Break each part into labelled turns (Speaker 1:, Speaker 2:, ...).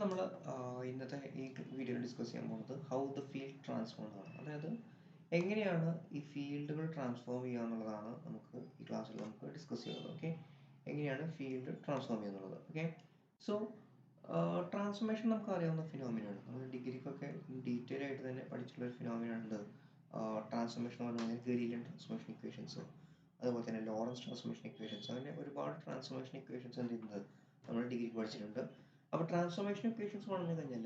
Speaker 1: നമ്മൾ ഇന്നത്തെ ഈ വീഡിയോയിൽ ഡിസ്കസ് ചെയ്യാൻ പോകുന്നത് ഹൗ ദ ഫീൽഡ് ട്രാൻസ്ഫോം ആണ്. അതായത് എങ്ങനെയാണ് ഈ ഫീൽഡുകൾ ട്രാൻസ്ഫോം ചെയ്യുക എന്നുള്ളതാണ് നമുക്ക് ഈ ക്ലാസ്സിൽ നമുക്ക് ഡിസ്കസ് ചെയ്യുന്നത്. ഓക്കെ, എങ്ങനെയാണ് ഫീൽഡ് ട്രാൻസ്ഫോം ചെയ്യുക എന്നുള്ളത്. ഓക്കെ, സോ ട്രാൻസ്ഫോർമേഷൻ നമുക്ക് അറിയാവുന്ന ഫിനോമിനാണ്. നമ്മൾ ഡിഗ്രിക്കൊക്കെ ഡീറ്റെയിൽ ആയിട്ട് തന്നെ പഠിച്ചിട്ടുള്ള ഒരു ഫിനോമിനാണ് ട്രാൻസ്ഫോർമേഷൻ എന്ന് പറഞ്ഞാൽ ഗലീലിയൻ ട്രാൻസ്ഫോർമേഷൻ ഇക്വേഷൻസ്, അതുപോലെ തന്നെ ലോറൻസ് ട്രാൻസ്ഫോർമേഷൻ ഇക്വേഷൻസ്, അങ്ങനെ ഒരുപാട് ട്രാൻസ്ഫോർമേഷൻ ഇക്വേഷൻസ് എന്ത് ചെയ്യുന്നത് നമ്മൾ ഡിഗ്രിക്ക് പഠിച്ചിട്ടുണ്ട്. അപ്പോൾ ട്രാൻസ്ഫോർമേഷൻ ഇക്വേഷൻസ് പറഞ്ഞു കഴിഞ്ഞാൽ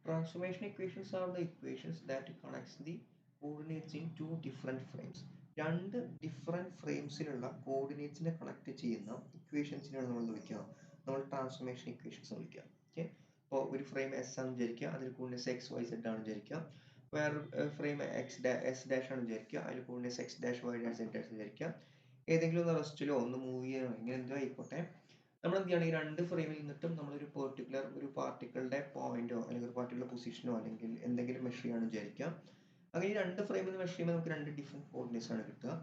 Speaker 1: transformation equations are the equations that connects the coordinates in two different frames. രണ്ട് ഡിഫറെൻറ്റ് ഫ്രെയിംസിലുള്ള കോർഡിനേറ്റ്സിനെ കണക്ട് ചെയ്യുന്ന ഇക്വേഷൻസിനാണ് നമ്മൾ വിളിക്കുക, നമ്മൾ ട്രാൻസ്ഫോർമേഷൻ ഇക്വേഷൻസ് വിളിക്കുക. ഓക്കെ, അപ്പോൾ ഒരു ഫ്രെയിം എസ് ആണ് വിചാരിക്കുക, അതിൽ കോർഡിനേറ്റ്സ് എക്സ് വൈ സെഡ് ആണ് വിചാരിക്കുക. വേറെ ഫ്രെയിം എസ് ഡാഷ് ആണ് വിചാരിക്കുക, അതിൽ coordinates x dash y dash z dash വിചാരിക്കുക. ഏതെങ്കിലും ഒന്ന് റെസ്റ്റിലോ ഒന്ന് മൂവ് ചെയ്യാനോ ഇങ്ങനെ എന്തോ ആയിക്കോട്ടെ, നമ്മൾ എന്ത് ചെയ്യണം, ഈ രണ്ട് ഫ്രെയിമിൽ നിന്നിട്ടും നമ്മളൊരു പെർട്ടിക്കുലർ ഒരു പാർട്ടിക്കിളുടെ പോയിന്റോ അല്ലെങ്കിൽ ഒരു പാർട്ടിക്കുലർ പൊസിഷനോ അല്ലെങ്കിൽ എന്തെങ്കിലും മെഷർ ചെയ്യാണെന്ന് വിചാരിക്കാം. അങ്ങനെ ഈ രണ്ട് ഫ്രെയിമിൽ നിന്ന് മെഷർ ചെയ്യുമ്പോൾ നമുക്ക് രണ്ട് ഡിഫറെൻറ്റ് കോർഡിനേറ്റ്സ് ആണ് കിട്ടുക.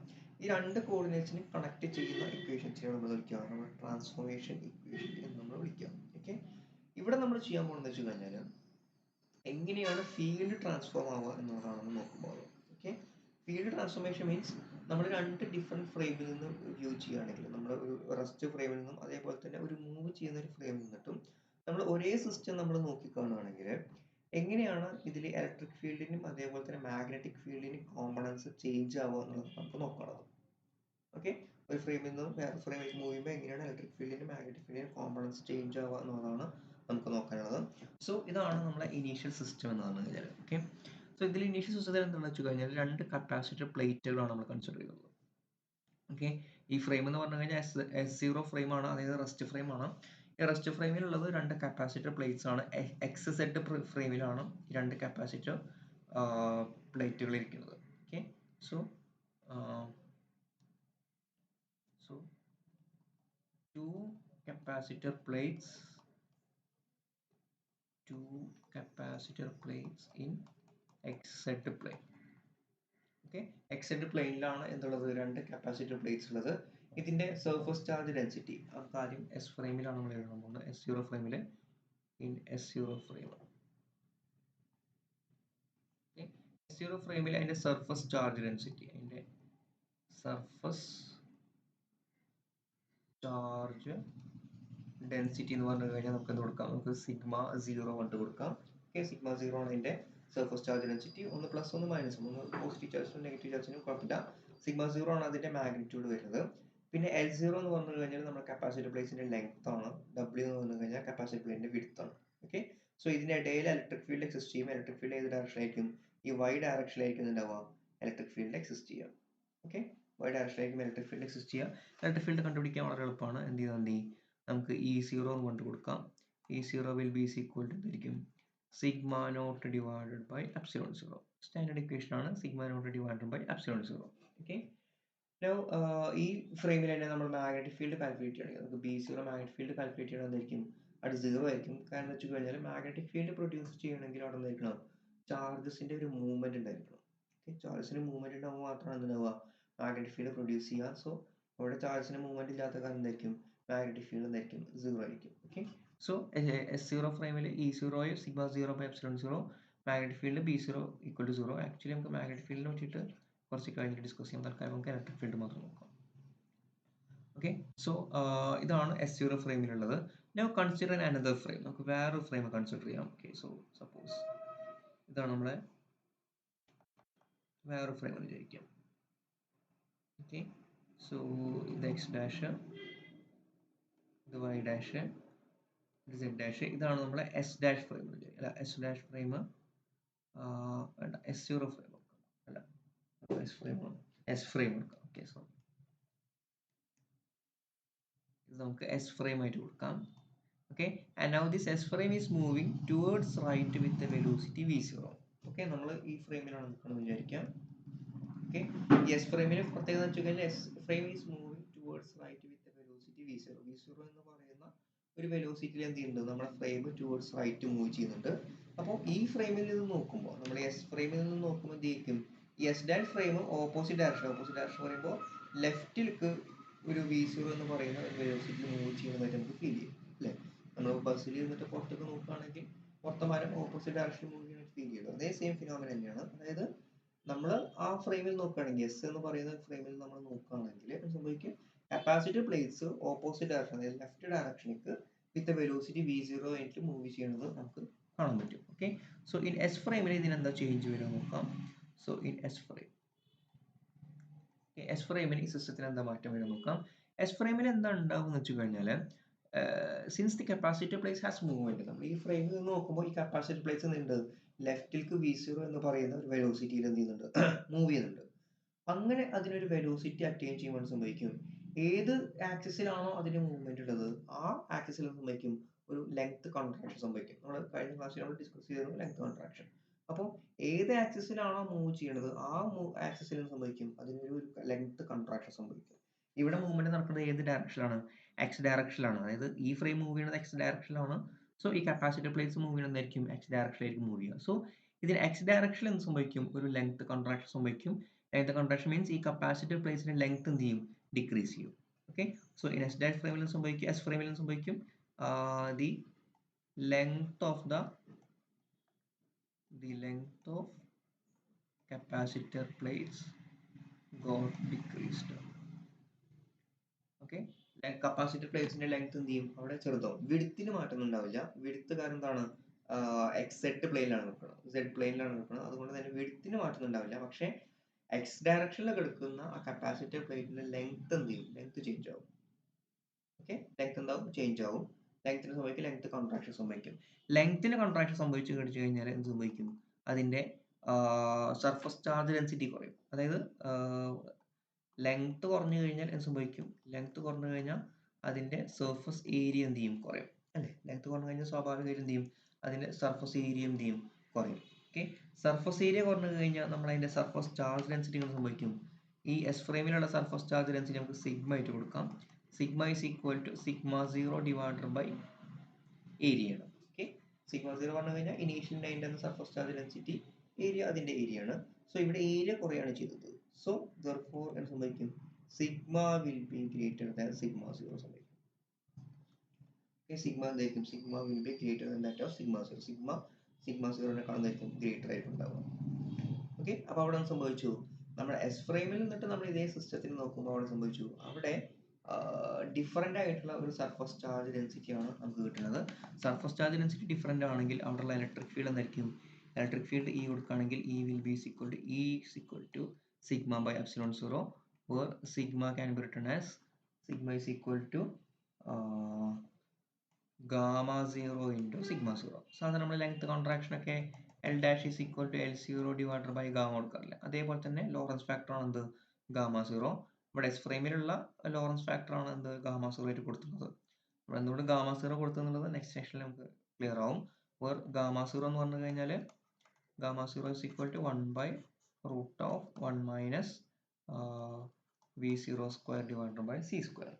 Speaker 1: ഈ രണ്ട് കോർഡിനേറ്റ്സിനെ കണക്ട് ചെയ്യുന്ന ഇക്വേഷൻസിനെ നമ്മൾ വിളിക്കുക, നമ്മൾ ട്രാൻസ്ഫോർമേഷൻ ഇക്വേഷൻ എന്ന് നമ്മൾ വിളിക്കുക. ഓക്കെ, ഇവിടെ നമ്മൾ ചെയ്യാൻ പോകുന്നത് വെച്ച് കഴിഞ്ഞാൽ എങ്ങനെയാണ് ഫീൽഡ് ട്രാൻസ്ഫോം ആവുക എന്നുള്ളതാണെന്ന് നോക്കുമ്പോൾ. ഓക്കെ, ഫീൽഡ് ട്രാൻസ്ഫോർമേഷൻ മീൻസ് നമ്മൾ രണ്ട് ഡിഫറെൻറ്റ് ഫ്രെയിമിൽ നിന്ന് വ്യൂ ചെയ്യുകയാണെങ്കിൽ, നമ്മൾ ഒരു റെസ്റ്റ് ഫ്രെയിമിൽ നിന്നും അതേപോലെ തന്നെ ഒരു മൂവ് ചെയ്യുന്ന ഒരു ഫ്രെയിമിൽ നിന്നിട്ടും നമ്മൾ ഒരേ സിസ്റ്റം നമ്മൾ നോക്കിക്കാണുകയാണെങ്കിൽ എങ്ങനെയാണ് ഇതിൽ ഇലക്ട്രിക് ഫീൽഡിനും അതേപോലെ തന്നെ മാഗ്നറ്റിക് ഫീൽഡിനും കോമ്പണൻസ് ചേഞ്ച് ആവുക എന്നുള്ളത് നമുക്ക് നോക്കണം. ഓക്കെ, ഒരു ഫ്രെയിമിൽ നിന്നും വേറെ ഫ്രെയിമിലേക്ക് മൂവ് ചെയ്യുമ്പോൾ എങ്ങനെയാണ് ഇലക്ട്രിക് ഫീൽഡിനും മാഗ്നറ്റിക് ഫീൽഡിനും കോമ്പണൻസ് ചേഞ്ച് ആവുക എന്നുള്ളതാണ് നമുക്ക് നോക്കാനുള്ളത്. സോ ഇതാണ് നമ്മുടെ ഇനീഷ്യൽ സിസ്റ്റം എന്ന് പറഞ്ഞു കഴിഞ്ഞാൽ. ഓക്കെ, സോ ഇതിൽ ഇനീഷ്യൽ സിസ്റ്റത്തിൽ എന്താണെന്ന് വെച്ച് കഴിഞ്ഞാൽ രണ്ട് കപ്പാസിറ്റർ പ്ലേറ്റുകളാണ് നമ്മൾ കൺസിഡർ ചെയ്യുന്നത്. ഓക്കെ, ഈ ഫ്രെയിം എന്ന് പറഞ്ഞു കഴിഞ്ഞാൽ S0 ഫ്രെയിമാണ്, അതായത് റെസ്റ്റ് ഫ്രെയിമാണ്. ഈ റെസ്റ്റ് ഫ്രെയിമിലുള്ളത് രണ്ട് കപ്പാസിറ്റർ പ്ലേറ്റ്സ് ആണ്. XZ ഫ്രെയിമിലാണ് ഈ രണ്ട് കപ്പാസിറ്റർ പ്ലേറ്റുകൾ ഇരിക്കുന്നത്. Okay, so two capacitor plates in XZ plane. Okay, XZ പ്ലെയിനിലാണ് എന്തുള്ളത്, രണ്ട് കപ്പാസിറ്റർ പ്ലേറ്റ്സ് ഉള്ളത്. ഇതിന്റെ സർഫസ് ചാർജ് ഡെൻസിറ്റി നമുക്ക് ആദ്യം S ഫ്രെയിമിലാണ് നമ്മൾ എഴുതാൻ പോകുന്നത്. S0 ഫ്രെയിമിൽ ഇൻ S0 ഫ്രെയിം. S0 ഫ്രെയിമിൽ അതിന്റെ സർഫസ് ചാർജ് ഡെൻസിറ്റി, അതിന്റെ സർഫസ് ചാർജ് ഡെൻസിറ്റി എന്ന് പറഞ്ഞു കഴിഞ്ഞാൽ നമുക്ക് എന്ത് കൊടുക്കാം, നമുക്ക് സിഗ്മ 0 കൊണ്ട് കൊടുക്കാം. ഓക്കെ, സിഗ്മ 0 ആണ് അതിന്റെ സർഫസ് ചാർജ് ഡെൻസിറ്റി. ഒന്ന് പ്ലസ് ഒന്ന് മൈനസ്, ഒന്ന് പോസിറ്റീവ് ചാർജിനും നെഗറ്റീവ് ചാർജിനും കുഴപ്പമില്ല. സിഗ്മ 0 ആണ് അതിന്റെ മാഗ്നിറ്റ്യൂഡ് വരുന്നത്. പിന്നെ L0 എന്ന് പറഞ്ഞു കഴിഞ്ഞാൽ നമ്മുടെ കപ്പാസിറ്റർ പ്ലേറ്റ്സിന്റെ ലെങ്ത് ആണ്. W എന്ന് പറഞ്ഞു കഴിഞ്ഞാൽ കപ്പാസിറ്റർ പ്ലേറ്റിന്റെ വിഡ്ത്ത് ആണ്. ഓക്കെ, സോ ഇതിന്റെ ഇടയിൽ ഇലക്ട്രിക് ഫീൽഡ് എക്സിസ്റ്റ് ചെയ്യും. ഇലക്ട്രിക് ഫീൽഡ് ഏത് ഡയറക്ഷനായിരിക്കും, ഈ Y ഡയറക്ഷനിലായിരിക്കും ഉണ്ടാവുക ഇലക്ട്രിക് ഫീൽഡ് എക്സിസ്റ്റ് ചെയ്യുക. ഓക്കെ, Y ഡയറക്ഷനിലായിരിക്കും ഇലക്ട്രിക് ഫീൽഡ് എക്സിസ്റ്റ് ചെയ്യുക. ഇലക്ട്രിക് ഫീൽഡ് കണ്ടുപിടിക്കാൻ വളരെ എളുപ്പമാണ്. എന്ത് ചെയ്താൽ മതി, നമുക്ക് E0 കൊണ്ട് കൊടുക്കാം. E0 will be equal to എന്തായിരിക്കും, sigma naught divided by epsilon 0. Standard equation ആണ്, sigma naught divided by epsilon 0. Okay, ഈ ഫ്രെയിമിൽ തന്നെ നമ്മൾ മാഗ്നറ്റിക് ഫീൽഡ് കാൽക്കുലേറ്റ് ചെയ്യണമെങ്കിൽ നമുക്ക് B0 മാഗ്നറ്റിക് ഫീൽഡ് കാൽക്കുലേറ്റ് ചെയ്യണം. എന്തായിരിക്കും, അത് 0 ആയിരിക്കും. കാരണം വെച്ച് കഴിഞ്ഞാൽ മാഗ്നറ്റിക് ഫീൽഡ് പ്രൊഡ്യൂസ് ചെയ്യണമെങ്കിൽ അവിടെ എന്തായിരിക്കണം, ചാർജസിന്റെ ഒരു മൂവ്മെന്റ് ഉണ്ടായിരിക്കണം. ഓക്കെ, ചാർജസിന്റെ മൂവ്മെന്റ് ഉണ്ടാകുമ്പോൾ മാത്രമാണ് എന്തുണ്ടാവുക, മാഗ്നറ്റിക് ഫീൽഡ് പ്രൊഡ്യൂസ് ചെയ്യുക. സോ അവിടെ ചാർജസിന് മൂവ്മെന്റ് ഇല്ലാത്ത കാരണം എന്തായിരിക്കും, മാഗ്നറ്റിക് ഫീൽഡ് എന്തായിരിക്കും, 0 ആയിരിക്കും. ഓക്കെ, സോ S0 ഫ്രെയിമിൽ E0 sigma 0 by epsilon 0, magnetic field B0 equal to 0. Actually നമുക്ക് മാഗ്നറ്റിക് ഫീൽഡിനെ പറ്റിയിട്ട് കുറച്ച് കഴിഞ്ഞിട്ട് ഡിസ്കസ് ചെയ്യാം. തൽക്കാലം നമുക്ക് ഇലക്ട്രിക് ഫീൽഡ് മാത്രം നോക്കാം. ഓക്കെ, സോ ഇതാണ് S0 ഫ്രെയിമിലുള്ളത്. നൗ കൺസിഡർ അനദർ ഫ്രെയിം, നമുക്ക് വേറൊരു ഫ്രെയിം കൺസിഡർ ചെയ്യാം. ഓക്കെ, സോ സപ്പോസ് ഇതാണ് നമ്മളെ വേറൊരു ഫ്രെയിം എന്ന് വിചാരിക്കാം. ഓക്കെ, സോ ഇത് X ഡാഷ്, ഇത് Y ഡാഷ്, ഇത് Z ഡാഷ്, ഇതാണ് നമ്മളെ S ഡാഷ് ഫ്രെയിം അല്ല, S ഡാഷ് ഫ്രെയിം വേണ്ട, S0 ഫ്രെയിം കൊടുക്കാം. അല്ല, S ഫ്രെയിം കൊടുക്കാം. ഓക്കെ, സോ ഇത് നമുക്ക് S ഫ്രെയിം ആയിട്ട് കൊടുക്കാം. Okay, and now this S frame is moving towards right with the velocity v0. Okay, നമ്മൾ ഈ ഫ്രെയിമിലാണ് നിൽക്കുന്നത് വിചാരിക്കാം. ഓക്കെ, ഈ S ഫ്രെയിമിന് പ്രത്യേകത എന്ന് വെച്ച് കഴിഞ്ഞാൽ S frame is moving towards right with the velocity v0. v0 എന്ന് പറയുന്ന ഒരു വെലോസിറ്റിയിൽ എന്ത് ചെയ്യുന്നുണ്ട്, നമ്മുടെ ഫ്രെയിം towards right മൂവ് ചെയ്യുന്നുണ്ട്. അപ്പോൾ ഈ ഫ്രെയിമിൽ നിന്ന് നോക്കുമ്പോൾ, നമ്മൾ S ഫ്രെയിമിൽ നിന്ന് നോക്കുമ്പോൾ എന്തായിരിക്കും, ഈ S dash frame opposite direction പറയുമ്പോൾ ലെഫ്റ്റിലേക്ക് ഒരു v0 എന്ന് പറയുന്ന ഒരു വെലോസിറ്റി മൂവ് ചെയ്യുന്നതായിട്ട് നമുക്ക് ഫീൽ ചെയ്യും, അല്ലേ? നമ്മൾ ബസ്സിൽ ഇരുന്നിട്ട് പുറത്തേക്ക് നോക്കുകയാണെങ്കിൽ പുറത്തെ മരം ഓപ്പോസിറ്റ് ഡയറക്ഷൻ മൂവ് ചെയ്യാൻ ഫീൽ ചെയ്തു. അതേ സെയിം ഫിനോമിന തന്നെയാണ്. അതായത് നമ്മൾ ആ ഫ്രെയിമിൽ നോക്കുകയാണെങ്കിൽ എസ് എന്ന് പറയുന്ന ഫ്രെയിമിൽ നമ്മൾ നോക്കുകയാണെങ്കിൽ സംഭവിക്കും കപ്പാസിറ്റർ പ്ലേറ്റ്സ് ഓപ്പോസിറ്റ് ഡയറക്ഷൻ അതായത് ലെഫ്റ്റ് ഡയറക്ഷനിലേക്ക് വിത്ത് വെലോസിറ്റി v0 ആയിട്ട് മൂവ് ചെയ്യുന്നത് നമുക്ക് കാണാൻ പറ്റും. ഓക്കെ, സോ ഇൻ എസ് ഫ്രെയിമിൽ ഇതിനെന്താ ചേഞ്ച് വരിക നോക്കാം. So in S frame, S ഫ്രെയിമിൽ ഈ സിസ്റ്റത്തിന് എന്താ മാറ്റം വരിക നോക്കാം. എസ് ഫ്രെയിമിൽ എന്താ ഉണ്ടാവും എന്ന് വെച്ച് കഴിഞ്ഞാൽ since the capacitor place has movement, നമ്മൾ ഈ ഫ്രെയിമിൽ നിന്ന് നോക്കുമ്പോൾ ഈ കപ്പാസിറ്റർ പ്ലേസ് ഉണ്ട് ലെഫ്റ്റിലേക്ക് v0 എന്ന് പറയുന്ന ഒരു വെലോസിറ്റിയിൽ എന്ത് ചെയ്യുന്നുണ്ട് മൂവ് ചെയ്യുന്നുണ്ട്. അങ്ങനെ അതിനൊരു വെലോസിറ്റി അറ്റൈൻ ചെയ്യുമ്പോൾ സംഭവിക്കും ഏത് ആക്സിസിലാണോ അതിന് മൂവ്മെന്റ് ഉള്ളത് ആ ആക്സിസിൽ സംഭവിക്കും ഒരു ലെങ്ത് കോൺട്രാക്ഷൻ സംഭവിക്കും. നമ്മൾ കഴിഞ്ഞ ക്ലാസ്സിൽ നമ്മൾ ഡിസ്കസ് ചെയ്തിരുന്നു ലെങ്ത് കോൺട്രാക്ഷൻ. അപ്പോൾ ഏത് ആക്സിസിലാണോ മൂവ് ചെയ്യുന്നത് ആ ആക്സിസിൽ സംഭവിക്കും അതിനൊരു ലെങ്ത് കോൺട്രാക്ഷൻ സംഭവിക്കും. ഇവിടെ മൂവ്മെന്റ് നടക്കുന്നത് ഏത് ഡയറക്ഷനിലാണ്? എക്സ് ഡയറക്ഷനിലാണ്. അതായത് ഈ ഫ്രെയിം മൂവ് ചെയ്യുന്നത് എക്സ് ഡയറക്ഷനിലാണ്. സോ ഈ കപ്പാസിറ്റർ പ്ലേറ്റ്സ് മൂവ് ചെയ്യുന്നതായിരിക്കും എക്സ് ഡയറക്ഷനിലായിരിക്കും മൂവ് ചെയ്യുക. സോ ഇതിന് എക്സ് ഡയറക്ഷനിൽ എന്ത് സംഭവിക്കും ഒരു ലെങ്ത് കോൺട്രാക്ഷൻ സംഭവിക്കും. ലെങ്ത് കോൺട്രാക്ഷൻ മീൻസ് ഈ കപ്പാസിറ്റർ പ്ലേറ്റ്സിന്റെ ലെങ്ത് എന്ത് ചെയ്യും ഡിക്രീസ് ചെയ്യും. Okay, so in S dash ഫ്രെയിമിൽ സംഭവിക്കും എസ് ഫ്രെയിമിൽ സംഭവിക്കും the length of capacitor plates got decreased. Okay, capacitor പ്ലേറ്റ്സിന്റെ ലെങ്ത് എന്ത് ചെയ്യും അവിടെ ചെറുതാവും. വിഡ്ത്തിന് മാറ്റം ഉണ്ടാവില്ല. വിഡ്ത്ത് കാരണം എന്താണ് എക്സ് സെഡ് പ്ലെയിനിലാണ് നിൽക്കുന്നത്, സെഡ് പ്ലെയിനിലാണ് നിൽക്കുന്നത്. അതുകൊണ്ട് തന്നെ വിഡ്ത്തിന് മാറ്റം ഉണ്ടാവില്ല. പക്ഷേ എക്സ് ഡയറക്ഷനിൽ കിടക്കുന്ന ആ കപ്പാസിറ്റർ പ്ലേറ്റിന്റെ ലെങ്ത് എന്ത് ചെയ്യും ലെങ്ത് ചേഞ്ച് ആവും. ഓക്കെ, ലെങ്ത് എന്താവും ചേഞ്ച് ആവും. ലെങ്ത്തിന് സംഭവിക്കും ലെങ്ത് കോൺട്രാക്ഷൻ സംഭവിക്കും. ലെങ്ത്തിന് കോൺട്രാക്ഷൻ സംഭവിച്ചു കഴിച്ചു കഴിഞ്ഞാൽ എന്ത് സംഭവിക്കും അതിന്റെ സർഫസ് ചാർജ് ഡെൻസിറ്റി കുറയും. അതായത് ലെങ്ത് കുറഞ്ഞു കഴിഞ്ഞാൽ എന്ത് സംഭവിക്കും ലെങ്ത് കുറഞ്ഞു കഴിഞ്ഞാൽ അതിന്റെ സർഫസ് ഏരിയ എന്ത് ചെയ്യും കുറയും അല്ലേ. ലെങ്ത് കുറഞ്ഞു കഴിഞ്ഞാൽ സ്വാഭാവികമായും എന്ത് ചെയ്യും അതിന്റെ സർഫസ് ഏരിയ എന്ത് ചെയ്യും കുറയും. ഓക്കെ, സർഫസ് ഏരിയ കുറഞ്ഞു കഴിഞ്ഞാൽ നമ്മൾ അതിന്റെ സർഫസ് ചാർജ് ഡെൻസിറ്റി സംഭവിക്കും. ഈ എസ് ഫ്രെയിമിലുള്ള സർഫസ് ചാർജ് ഡെൻസിറ്റി നമുക്ക് സിഗ്മ ആയിട്ട് കൊടുക്കാം. Sigma is equal to sigma 0 divided by area ആണ്. ഓക്കെ, സിഗ്മ 0 പറഞ്ഞു കഴിഞ്ഞാൽ ഇനീഷ്യൽ അതിന്റെ സർഫസ് ചാർജ് ഡെൻസിറ്റി ഏരിയ അതിന്റെ ഏരിയ ആണ്. സോ ഇവിടെ ഏരിയ കുറയാണ് ചെയ്തത്. സോ therefore എന്ത് സംഭവിക്കും sigma will be greater than sigma 0 സംഭവിക്കും. സിഗ്മ എന്തായിരിക്കും sigma will be greater than that of sigma 0. Sigma 0 എന്തായിരിക്കും ഗ്രേറ്റർ ആയിരിക്കും ഉണ്ടാവുക. ഓക്കെ, അപ്പൊ അവിടെ സംഭവിച്ചു നമ്മുടെ എസ് ഫ്രെയിമിൽ നിന്നിട്ട് നമ്മൾ ഇതേ സിസ്റ്റത്തിൽ നോക്കുമ്പോൾ അവിടെ സംഭവിച്ചു അവിടെ ഡിഫറെന്റ് ആയിട്ടുള്ള ഒരു സർഫസ് ചാർജ് ഡെൻസിറ്റി ആണ് നമുക്ക് കിട്ടുന്നത്. സർഫസ് ചാർജ് ഡെൻസിറ്റി ഡിഫറെന്റ് ആണെങ്കിൽ അവിടെയുള്ള ഇലക്ട്രിക് ഫീൽഡ് എന്തായിരിക്കും ഇലക്ട്രിക് ഫീൽഡ് ഇ കൊടുക്കുകയാണെങ്കിൽ E will be equal to sigma by epsilon 0 where sigma can be written as sigma is equal to gamma 0 into sigma 0. സാധാരണ നമ്മൾ length contraction ഒക്കെ L dash is equal to L0 divided by gamma കൊടുക്കാറില്ല. അതേപോലെ തന്നെ Lawrence factor ആണ് എന്ത് gamma 0. ഇവിടെ S ഫ്രെയിമിലുള്ള Lawrence factor ആണ് എന്ത് ഗാമ 0 ആയിട്ട് കൊടുത്തിട്ടുള്ളത്. ഇവിടെ എന്തുകൊണ്ട് ഗാമ 0 കൊടുത്തെന്നുള്ളത് നെക്സ്റ്റ് സെക്ഷനിൽ നമുക്ക് ക്ലിയർ ആവും. വേർ ഗാമ 0 എന്ന് പറഞ്ഞു കഴിഞ്ഞാൽ gamma 0 is equal to 1 by root of 1 minus v0 square divided by c square.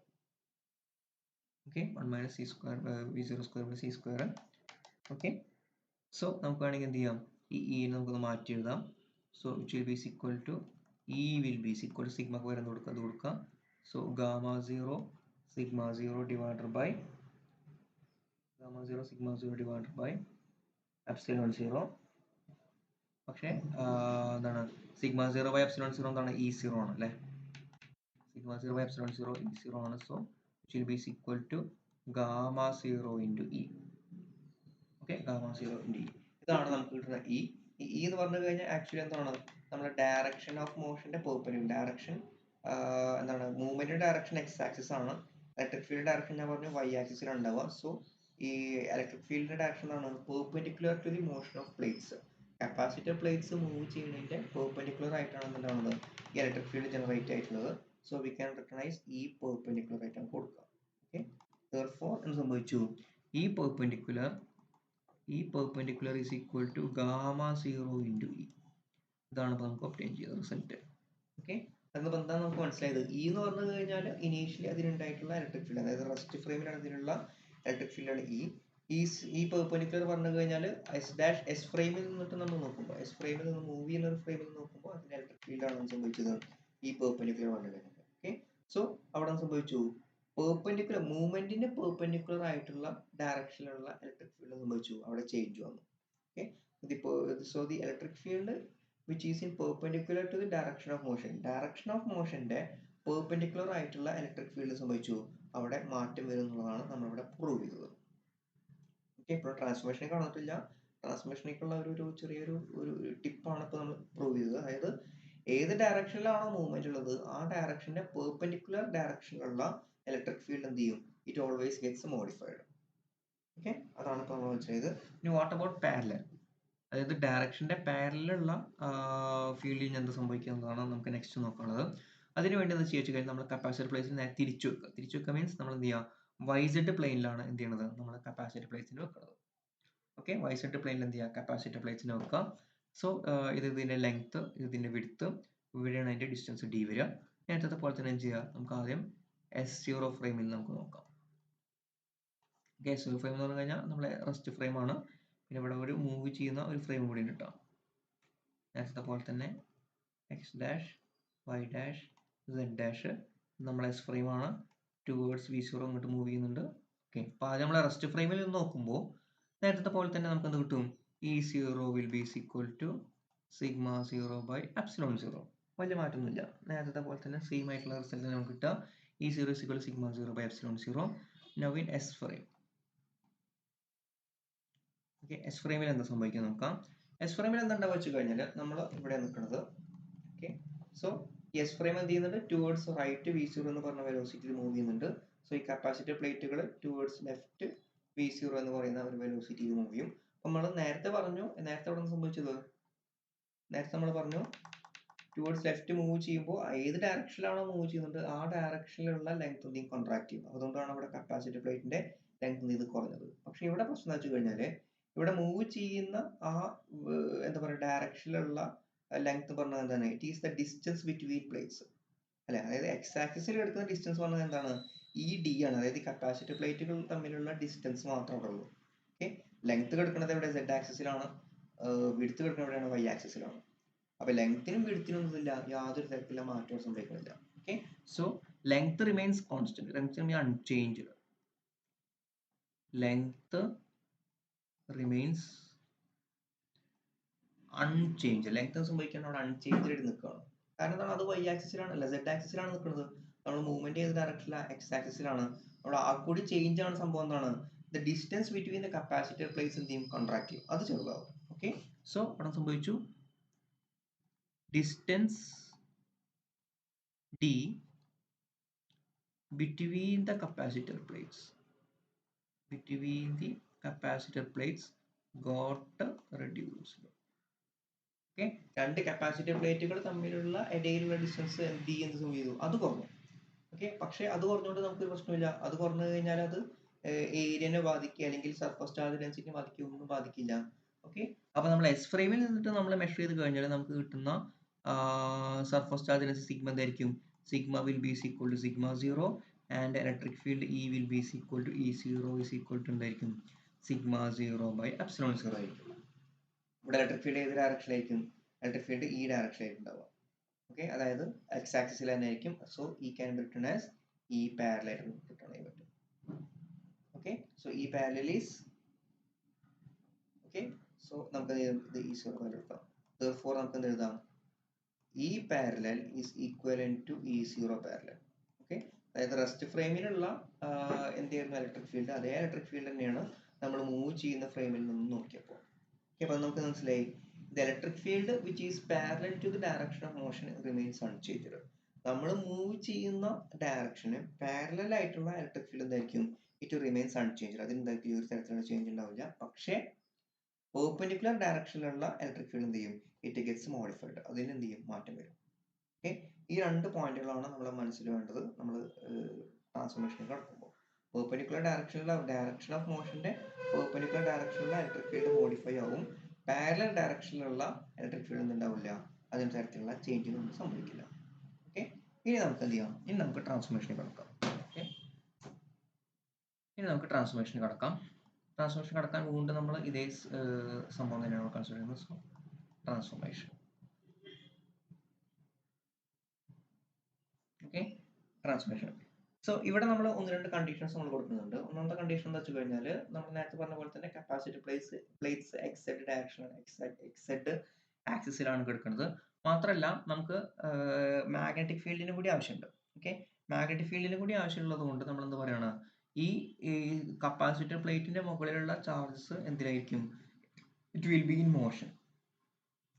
Speaker 1: Okay, 1 minus c square v0 square by c square. Okay, so നമുക്ക് വേണമെങ്കിൽ എന്ത് ചെയ്യാം ഈ നമുക്കൊന്ന് മാറ്റി എഴുതാം. So which will be equal to E will be equal to sigma പകരം കൊടുക്കാം. So gamma 0 sigma 0 divided by sigma 0 divided by epsilon 0. പക്ഷേ എന്താണ് സിഗ്മ 0 ബൈ എപ്സിലോൺ 0 എന്താണ് E0 ആണ് അല്ലേ. സിഗ്മ 0 ബൈ എപ്സിലോൺ 0 E0 ആണ്. So which will be equal to gamma 0 into E. Okay, gamma 0 into E ഇതാണ് നമുക്ക് കിട്ടുന്ന ഇ. ഈ എന്ന് പറഞ്ഞു കഴിഞ്ഞാൽ ആക്ച്വലി എന്താണ് നമ്മുടെ ഡയറക്ഷൻ ഓഫ് മോഷന്റെ പെർപെൻഡിക്കുലർ ഡയറക്ഷൻ എന്താണ് മൂവ്മെന്റിന്റെ ഡയറക്ഷൻ എക്സ് ആക്സിസ് ആണ്. ഇലക്ട്രിക് ഫീൽഡ് ഡയറക്ഷൻ ഞാൻ പറഞ്ഞു വൈ ആക്സിസിലാണ് ഉണ്ടാവുക. സോ ഈ ഇലക്ട്രിക് ഫീൽഡിന്റെ ഡയറക്ഷൻ എന്താണ് perpendicular to the motion of plates. Capacitor plates move ചെയ്യുന്നതിന്റെ പെർപെൻഡിക്കുലർ ആയിട്ടാണ് എന്താണ് ഈ ഇലക്ട്രിക് ഫീൽഡ് ജനറേറ്റ് ആയിട്ടുള്ളത്. സോ വി ക്യാൻ റെക്കഗ്നൈസ് ഈ പെർപെൻഡിക്കുലർ ആയിട്ടാണ് കൊടുക്കുക. ഓക്കെ, therefore എന്ത് സംഭവിച്ചു ഈ perpendicular is equal to gamma 0 into E. ഇതാണ് ഇപ്പോൾ നമുക്ക് ഒബ്റ്റെയിൻ ചെയ്ത റിസൾട്ട്. ഓക്കെ, അതിപ്പോൾ എന്താണ് നമുക്ക് മനസ്സിലായത് ഇ എന്ന് പറഞ്ഞു കഴിഞ്ഞാൽ ഇനീഷ്യലി അതിനുണ്ടായിട്ടുള്ള ഇലക്ട്രിക് ഫീൽഡ് അതായത് റെസ്റ്റ് ഫ്രെയിമിലാണ് അതിനുള്ള ഇലക്ട്രിക് ഫീൽഡാണ് ഇ. ഈ പെർപെൻഡിക്കുലർ പറഞ്ഞു കഴിഞ്ഞാൽ എസ് ഫ്രെയിമിൽ നിന്നിട്ട് നമ്മൾ നോക്കുമ്പോൾ എസ് ഫ്രെയിമിൽ നിന്ന് മൂവ് ചെയ്യുന്ന ഒരു ഫ്രെയിമിൽ നോക്കുമ്പോൾ അതിന്റെ ഇലക്ട്രിക് ഫീൽഡ് ആണ് സംഭവിച്ചത് ഈ പെർപെൻഡിക്കുലർ പറഞ്ഞു കഴിഞ്ഞാൽ. ഓക്കെ, സോ അവിടെ സംഭവിച്ചു പെർപെൻഡിക്കുലർ മൂവ്മെന്റിന് പെർപെൻഡിക്കുലർ ആയിട്ടുള്ള ഡയറക്ഷനിലുള്ള ഇലക്ട്രിക് ഫീൽഡ് സംഭവിച്ചു, അവിടെ ചേഞ്ച് വന്നു. Okay, so the electric field which is in perpendicular to the direction of മോഷന്റെ പെർപെൻഡിക്കുലർ ആയിട്ടുള്ള ഇലക്ട്രിക് ഫീൽഡ് സംഭവിച്ചു, അവിടെ മാറ്റം വരും എന്നുള്ളതാണ് നമ്മളിവിടെ പ്രൂവ് ചെയ്തത്. ഓക്കെ, ഇപ്പോൾ ട്രാൻസ്ഫോർമേഷനെ കാണത്തില്ല, ട്രാൻസ്ഫോർമേഷനേക്കുള്ള ഒരു ചെറിയൊരു ടിപ്പാണ് ഇപ്പോൾ നമ്മൾ പ്രൂവ് ചെയ്തത്. അതായത് ഏത് ഡയറക്ഷനിലാണോ മൂവ്മെന്റ് ഉള്ളത് ആ ഡയറക്ഷന്റെ പെർപെൻഡിക്കുലർ ഡയറക്ഷനിലുള്ള ഇലക്ട്രിക് ഫീൽഡ് എന്ത് ചെയ്യും, it always gets modified. Okay, അതാണ് ഇപ്പോൾ നമ്മൾ ചെയ്തത്. ഇനി വാട്ട് അബൌട്ട് പാരലൽ, അതായത് ഡയറക്ഷന്റെ പാരലുള്ള ഫീൽഡിന് എന്ത് സംഭവിക്കുക എന്നതാണ് നമുക്ക് നെക്സ്റ്റ് നോക്കാനുള്ളത്. അതിനുവേണ്ടി എന്താ ചെയ്യുക കഴിഞ്ഞാൽ നമ്മൾ കപ്പാസിറ്റർ പ്ലേസിൽ നേരെ തിരിച്ചു വെക്കുക മീൻസ് നമ്മൾ എന്ത് ചെയ്യുക, YZ പ്ലെയിനിലാണ് എന്ത് ചെയ്യണത്, നമ്മൾ കപ്പാസിറ്റർ പ്ലേസിന് വെക്കുന്നത്. ഓക്കെ, YZ പ്ലെയിനിൽ എന്ത് ചെയ്യുക, കപ്പാസിറ്റർ പ്ലേസിന് വെക്കുക. സോ ഇത് ഇതിന്റെ ലെങ്ത്, ഇതിന്റെ വിഡ്ത്ത്, ഇവിടെയാണ് അതിന്റെ ഡിസ്റ്റൻസ് D വരിക. നേരത്തെ പോലെ തന്നെ എന്ത് ചെയ്യുക, നമുക്ക് ആദ്യം S0 ഫ്രെയിമിൽ നമുക്ക് നോക്കാം. ഓക്കെ, S0 ഫ്രെയിം എന്ന് പറഞ്ഞു കഴിഞ്ഞാൽ നമ്മളെ റെസ്റ്റ് ഫ്രെയിം ആണ്. പിന്നെ ഇവിടെ ഒരു മൂവ് ചെയ്യുന്ന ഒരു ഫ്രെയിം കൂടി ഉണ്ട് കേട്ടോ. നേരത്തെ പോലെ തന്നെ X dash Y dash Z dash നമ്മളെ S ഫ്രെയിം ആണ്, ടുവേർഡ്സ് V0 ഇങ്ങോട്ട് മൂവ് ചെയ്യുന്നുണ്ട്. ഓക്കെ, അപ്പോൾ ആദ്യം നമ്മളെ റെസ്റ്റ് ഫ്രെയിമിൽ നിന്ന് നോക്കുമ്പോൾ നേരത്തെ പോലെ തന്നെ നമുക്ക് എന്ത് കിട്ടും, E0 will be equal to sigma 0 by epsilon 0. വലിയ മാറ്റമൊന്നുമില്ല, നേരത്തെ പോലെ തന്നെ സെയിം ആയിട്ടുള്ള റിസൾട്ട് നമുക്ക് കിട്ടുക. E0 is equal to sigma 0 by epsilon 0. Now in S frame. Okay, S ഫ്രെയിമിൽ എന്താ സംഭവിക്കുന്നത് നോക്കാം. S ഫ്രെയിമിൽ എന്താണ്ടാവുക വെച്ച് കഴിഞ്ഞാൽ നമ്മൾ ഇവിടെ നിൽക്കുന്നത്. ഓക്കെ, സോ എസ് ഫ്രെയിം എന്ത് ചെയ്യുന്നുണ്ട്, ടുവേർഡ്സ് റൈറ്റ് V0 എന്ന് പറഞ്ഞ വെലോസിറ്റിയിൽ മൂവ് ചെയ്യുന്നുണ്ട്. സോ ഈ കപ്പാസിറ്റർ പ്ലേറ്റുകൾ ടുവേർഡ്സ് ലെഫ്റ്റ് V0 എന്ന് പറയുന്ന ഒരു വെലോസിറ്റിയിൽ മൂവ് ചെയ്യും. അപ്പോൾ നമ്മൾ നേരത്തെ അവിടെ സംഭവിച്ചത്, നേരത്തെ നമ്മൾ പറഞ്ഞു ടുവേർഡ്സ് ലെഫ്റ്റ് മൂവ് ചെയ്യുമ്പോൾ ഏത് ഡയറക്ഷനിലാണോ മൂവ് ചെയ്യുന്നത് ആ ഡയറക്ഷനിലുള്ള ലെങ്ത് എന്തെങ്കിലും കോൺട്രാക്ട് ചെയ്യും. അതുകൊണ്ടാണ് ഇവിടെ കപ്പാസിറ്റർ പ്ലേറ്റിന്റെ ലെങ്ത് ഇത് കുറഞ്ഞത്. പക്ഷെ ഇവിടെ പ്രശ്നം എന്ന് വെച്ച് കഴിഞ്ഞാൽ ഇവിടെ മൂവ് ചെയ്യുന്ന ആ എന്താ പറയുക ഡയറക്ഷനിലുള്ള ലെങ്ത് പറഞ്ഞത് എന്താണ്, it is the distance between plates അല്ലെ. അതായത് എക്സ് ആക്സിസിൽ എടുക്കുന്ന ഡിസ്റ്റൻസ് പറഞ്ഞത് എന്താണ്, ഈ ഡി ആണ്. അതായത് കപ്പാസിറ്റർ പ്ലേറ്റുകൾ തമ്മിലുള്ള ഡിസ്റ്റൻസ് മാത്രമേ അവിടെ ഉള്ളൂ. ഓക്കെ, ലെങ്ത് കിടക്കുന്നത് എവിടെ, Z ആക്സിസിലാണ്, വിഡ്ത്ത് കിടക്കുന്നത് എവിടെയാണ്, Y ആക്സിസിലാണ്. അപ്പൊ ലെങ്ത്തിനും വിഡ്ത്തിനും ഒന്നുമില്ല, യാതൊരു തരത്തിലുള്ള മാറ്റവും സംഭവിക്കുന്നില്ല. Okay, so length remains constant, length unchanged, length remains unchanged. Length സംഭവിക്കുന്നത് അവിടെ അൺചേഞ്ച്ഡ് ആയിട്ട് നിൽക്കുകയാണ്. കാരണം എന്താണ്, അത് Y ആക്സിസിലാണല്ല, Z ആക്സിസിലാണ് നിൽക്കുന്നത്. നമ്മൾ മൂവ്മെന്റ് ചെയ്ത ഡയറക്ഷനിൽ X ആക്സിസിലാണ്. അവിടെ ആ കൂടി ചേഞ്ച് ആണ് സംഭവം. എന്താണ്, the distance between the capacitor plates എന്ത് ചെയ്യും, കോൺട്രാക്ട് ചെയ്യും, അത് ചെറുതാവും. ഓക്കെ, സോ അവിടെ സംഭവിച്ചു distance D between the capacitor plates got reduced. Okay, രണ്ട് കപ്പാസിറ്റർ പ്ലേറ്റുകൾ തമ്മിലുള്ള ഇടയിലുള്ള ഡിസ്റ്റൻസ് D എന്ന് സൂം ചെയ്തു, അത് കുറഞ്ഞു. ഓക്കെ, പക്ഷെ അത് കുറഞ്ഞുകൊണ്ട് നമുക്കൊരു പ്രശ്നമില്ല. അത് കുറഞ്ഞു കഴിഞ്ഞാൽ അത് ഏരിയനെ ബാധിക്കുക അല്ലെങ്കിൽ സർഫസ് ചാർജ് ഡെൻസിറ്റി ബാധിക്കുക, ഒന്നും ബാധിക്കില്ല. ഓക്കെ, അപ്പൊ നമ്മൾ എസ് ഫ്രെയിമിൽ നിന്നിട്ട് നമ്മൾ മെഷർ ചെയ്ത് കഴിഞ്ഞാൽ നമുക്ക് കിട്ടുന്ന സർഫസ് ചാർജ് ഡെൻസിറ്റി സിഗ്മ എന്തായിരിക്കും, sigma will be equal to sigma 0 and electric field E will be equal to E0 is equal to എന്തായിരിക്കും, സിഗ്മ 0 ബൈ എപ്സിലോൺ 0 ആയിരിക്കും. ഇവിടെ ഇലക്ട്രിക് ഫീൽഡ് ഏത് ഡയറക്ഷനിലായിരിക്കും, ഇലക്ട്രിക് ഫീൽഡ് ഈ ഡയറക്ഷനിലായിരിക്കും ഉണ്ടാവുക. ഓക്കെ, അതായത് എക്സ് ആക്സിസിൽ തന്നെ ആയിരിക്കും. സോ ഈ can be written as E parallel ആയിട്ട് റിട്ടൺ ചെയ്യാൻ പറ്റും. Okay, so E parallel is okay, so നമുക്ക് ഇത് E0 പോലെ എടുക്കാം. therefore നമുക്ക് എന്ത് എഴുതാം, E parallel is equivalent to E0 parallel. Okay, അതായത് റെസ്റ്റ് ഫ്രെയിമിലുള്ള എന്തായിരുന്നു ഇലക്ട്രിക് ഫീൽഡ്, അതേ ഇലക്ട്രിക് ഫീൽഡ് തന്നെയാണ് നമ്മൾ മൂവ് ചെയ്യുന്ന ഫ്രെയിമിൽ നിന്ന് നോക്കിയപ്പോൾ. ഓക്കെ, അപ്പോൾ നമുക്ക് മനസ്സിലായി the electric field which is parallel to the direction of motion remains unchanged. നമ്മൾ മൂവ് ചെയ്യുന്ന ഡയറക്ഷന് പാരലൽ ആയിട്ടുള്ള ഇലക്ട്രിക് ഫീൽഡ് എന്തായിരിക്കും, ഇറ്റ് റിമെയിൻസ് അൺചേഞ്ച്ഡ്. അതിനെന്തായിരിക്കും ഒരു തരത്തിലുള്ള ചേഞ്ച് ഉണ്ടാവില്ല. പക്ഷേ പെർപെൻഡിക്കുലർ ഡയറക്ഷനിലുള്ള ഇലക്ട്രിക് ഫീൽഡ് എന്ത് ചെയ്യും, ഇറ്റ് ഗെറ്റ്സ് മോഡിഫൈഡ്, അതിന് എന്ത് ചെയ്യും, മാറ്റം വരും. ഓക്കെ, ഈ രണ്ട് പോയിന്റുകളാണ് നമ്മൾ മനസ്സിൽ വേണ്ടത് നമ്മൾ ട്രാൻസ്ഫോർമേഷനിൽ കടക്കുമ്പോൾ. പെർപെൻഡിക്കുലർ ഡയറക്ഷനിലുള്ള ഡയറക്ഷൻ ഓഫ് മോഷന്റെ പെർപെൻഡിക്കുലർ ഡയറക്ഷനിലുള്ള ഇലക്ട്രിക് ഫീൽഡ് മോഡിഫൈ ആവും. പാരലൽ ഡയറക്ഷനിലുള്ള ഇലക്ട്രിക് ഫീൽഡ് ഒന്നും ഉണ്ടാവില്ല, അതിന് തരത്തിലുള്ള ചേഞ്ച് ഒന്നും സംഭവിക്കില്ല. ഓക്കെ, ഇനി നമുക്ക് എന്ത് ചെയ്യാം, ഇനി നമുക്ക് ട്രാൻസ്ഫോർമേഷനിൽ കടക്കാം. ഓക്കെ, ഇനി നമുക്ക് ട്രാൻസ്ഫോർമേഷനിൽ കടക്കാം. ട്രാൻസ്ഫോർമേഷൻ കടക്കാൻ വീണ്ടും നമ്മൾ ഇതേ സംഭവം തന്നെയാണ് കൺസിഡർ ചെയ്യുന്നത്. So transformation. Okay, transformation. So ഇവിടെ നമ്മൾ ഒന്ന് രണ്ട് കണ്ടീഷൻസ് നമ്മൾ കൊടുക്കുന്നുണ്ട്. ഒന്നാമത്തെ കണ്ടീഷൻ എന്താ വെച്ച് കഴിഞ്ഞാൽ നമ്മൾ നേരത്തെ പറഞ്ഞ പോലെ തന്നെ കപ്പാസിറ്റി പ്ലേറ്റ്സ് എക്സെഡ് ഡയറക്ഷൻ എക്സെഡ് ആക്സിസിലാണ് കിടക്കുന്നത്. മാത്രമല്ല നമുക്ക് മാഗ്നറ്റിക് ഫീൽഡിന് കൂടി ആവശ്യമുണ്ട്. ഓക്കെ, മാഗ്നറ്റിക് ഫീൽഡിന് കൂടി ആവശ്യമുള്ളത് കൊണ്ട് നമ്മൾ എന്ത് പറയാണ്, ഈ കപ്പാസിറ്റർ പ്ലേറ്റിന്റെ മുകളിലുള്ള ചാർജസ് എന്തിനായിരിക്കും, it will be in motion.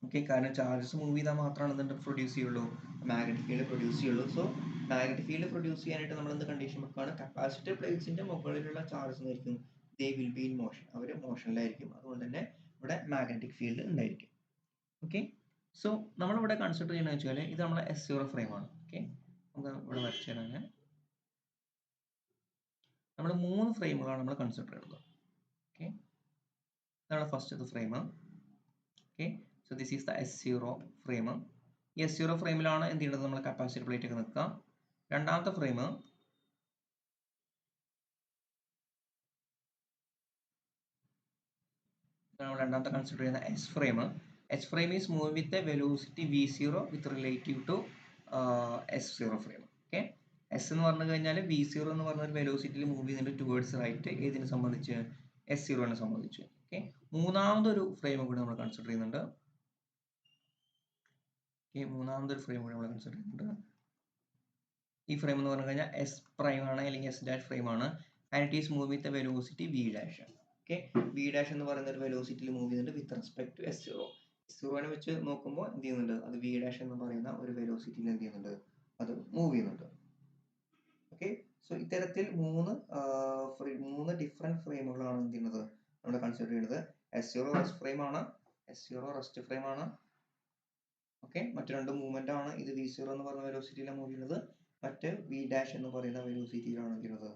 Speaker 1: Okay, കാരണം ചാർജസ് മൂവ് ചെയ്താൽ മാത്രമാണ് എന്തുണ്ട് പ്രൊഡ്യൂസ് ചെയ്യുള്ളൂ, മാഗ്നറ്റിക് ഫീൽഡ് പ്രൊഡ്യൂസ് ചെയ്യുള്ളൂ. സോ മാഗ്നറ്റിക് ഫീൽഡ് പ്രൊഡ്യൂസ് ചെയ്യാനായിട്ട് നമ്മൾ എന്ത് കണ്ടീഷൻ വെക്കുകയാണ്, കപ്പാസിറ്റർ പ്ലേറ്റ്സിന്റെ മുകളിലുള്ള ചാർജസ് എന്തായിരിക്കും, they will be in motion, അവർ മോഷനിലായിരിക്കും. അതുകൊണ്ട് തന്നെ ഇവിടെ മാഗ്നറ്റിക് ഫീൽഡ് ഉണ്ടായിരിക്കും. ഓക്കെ, സോ നമ്മളിവിടെ കൺസിഡർ ചെയ്യുന്നത് വെച്ചാൽ ഇത് നമ്മളെ S0 ഫ്രെയിമാണ്. ഓക്കെ, നമുക്ക് ഇവിടെ വരച്ചു തരാൻ നമ്മൾ 3 ഫ്രെയിമുകളാണ് നമ്മൾ കൺസിഡർ ചെയ്യുന്നത്. ഓക്കെ, ഇതാണ് ഫസ്റ്റത്തെ frame. Okay, so this is the S0 frame. ഈ S0 ഫ്രെയിമിലാണ് എന്ത് ചെയ്യുന്നത്, നമ്മൾ കപ്പാസിറ്റർ പ്ലേറ്റ് ഒക്കെ നിൽക്കുക. രണ്ടാമത്തെ ഫ്രെയിം നമ്മൾ രണ്ടാമത്തെ കൺസിഡർ ചെയ്യുന്ന S frame. H frame is moving with a velocity V0 with relative to S0 frame. Okay, S എന്ന് പറഞ്ഞു കഴിഞ്ഞാൽ V0 എന്ന് പറഞ്ഞ ഒരു വെലോസിറ്റിയിൽ മൂവ് ചെയ്യുന്നുണ്ട് ടുവേർഡ്സ് റൈറ്റ്, ഏതിനെ സംബന്ധിച്ച്, S0നെ സംബന്ധിച്ച്. ഓക്കെ, മൂന്നാമതൊരു ഫ്രെയിം കൂടി നമ്മൾ കൺസിഡർ ചെയ്യുന്നുണ്ട്. ഓക്കെ, മൂന്നാമതൊരു ഫ്രെയിം കൂടി നമ്മൾ കൺസിഡർ ചെയ്യുന്നുണ്ട്. ഈ ഫ്രെയിം എന്ന് പറഞ്ഞു കഴിഞ്ഞാൽ S പ്രൈം ആണ്, അല്ലെങ്കിൽ S ഡാഷ് ഫ്രെയിം ആണ്. And it is move with a velocity V dash. Okay, V dash എന്ന് പറയുന്ന ഒരു വെലോസിറ്റിയിൽ മൂവ് ചെയ്യുന്നുണ്ട് വിത്ത് റെസ്പെക്ട് ടു S0. S0നെ വെച്ച് നോക്കുമ്പോൾ എന്ത് ചെയ്യുന്നുണ്ട്, അത് V ഡാഷ് എന്ന് പറയുന്ന ഒരു വെലോസിറ്റിയിൽ എന്ത് ചെയ്യുന്നുണ്ട്, അത് മൂവ് ചെയ്യുന്നുണ്ട്. ഓക്കെ, സോ ഇത്തരത്തിൽ മൂന്ന് ഡിഫറെന്റ് ഫ്രെയിമുകളാണ് എന്ത് ചെയ്യുന്നത്, നമ്മൾ കൺസിഡർ ചെയ്യുന്നത്. S0 റെസ്റ്റ് ഫ്രെയിം ആണ്, S0 റെസ്റ്റ് ഫ്രെയിം ആണ്. ഓക്കെ, മറ്റു രണ്ട് മൂവ്മെന്റ് ആണ്. ഇത് V0 എന്ന് പറയുന്ന വെലോസിറ്റിയിലാണ് മൂവ് ചെയ്യുന്നത്, മറ്റ് V ഡാഷ് എന്ന് പറയുന്ന വെലോസിറ്റിയിലാണ് എന്ത് ചെയ്യുന്നത്,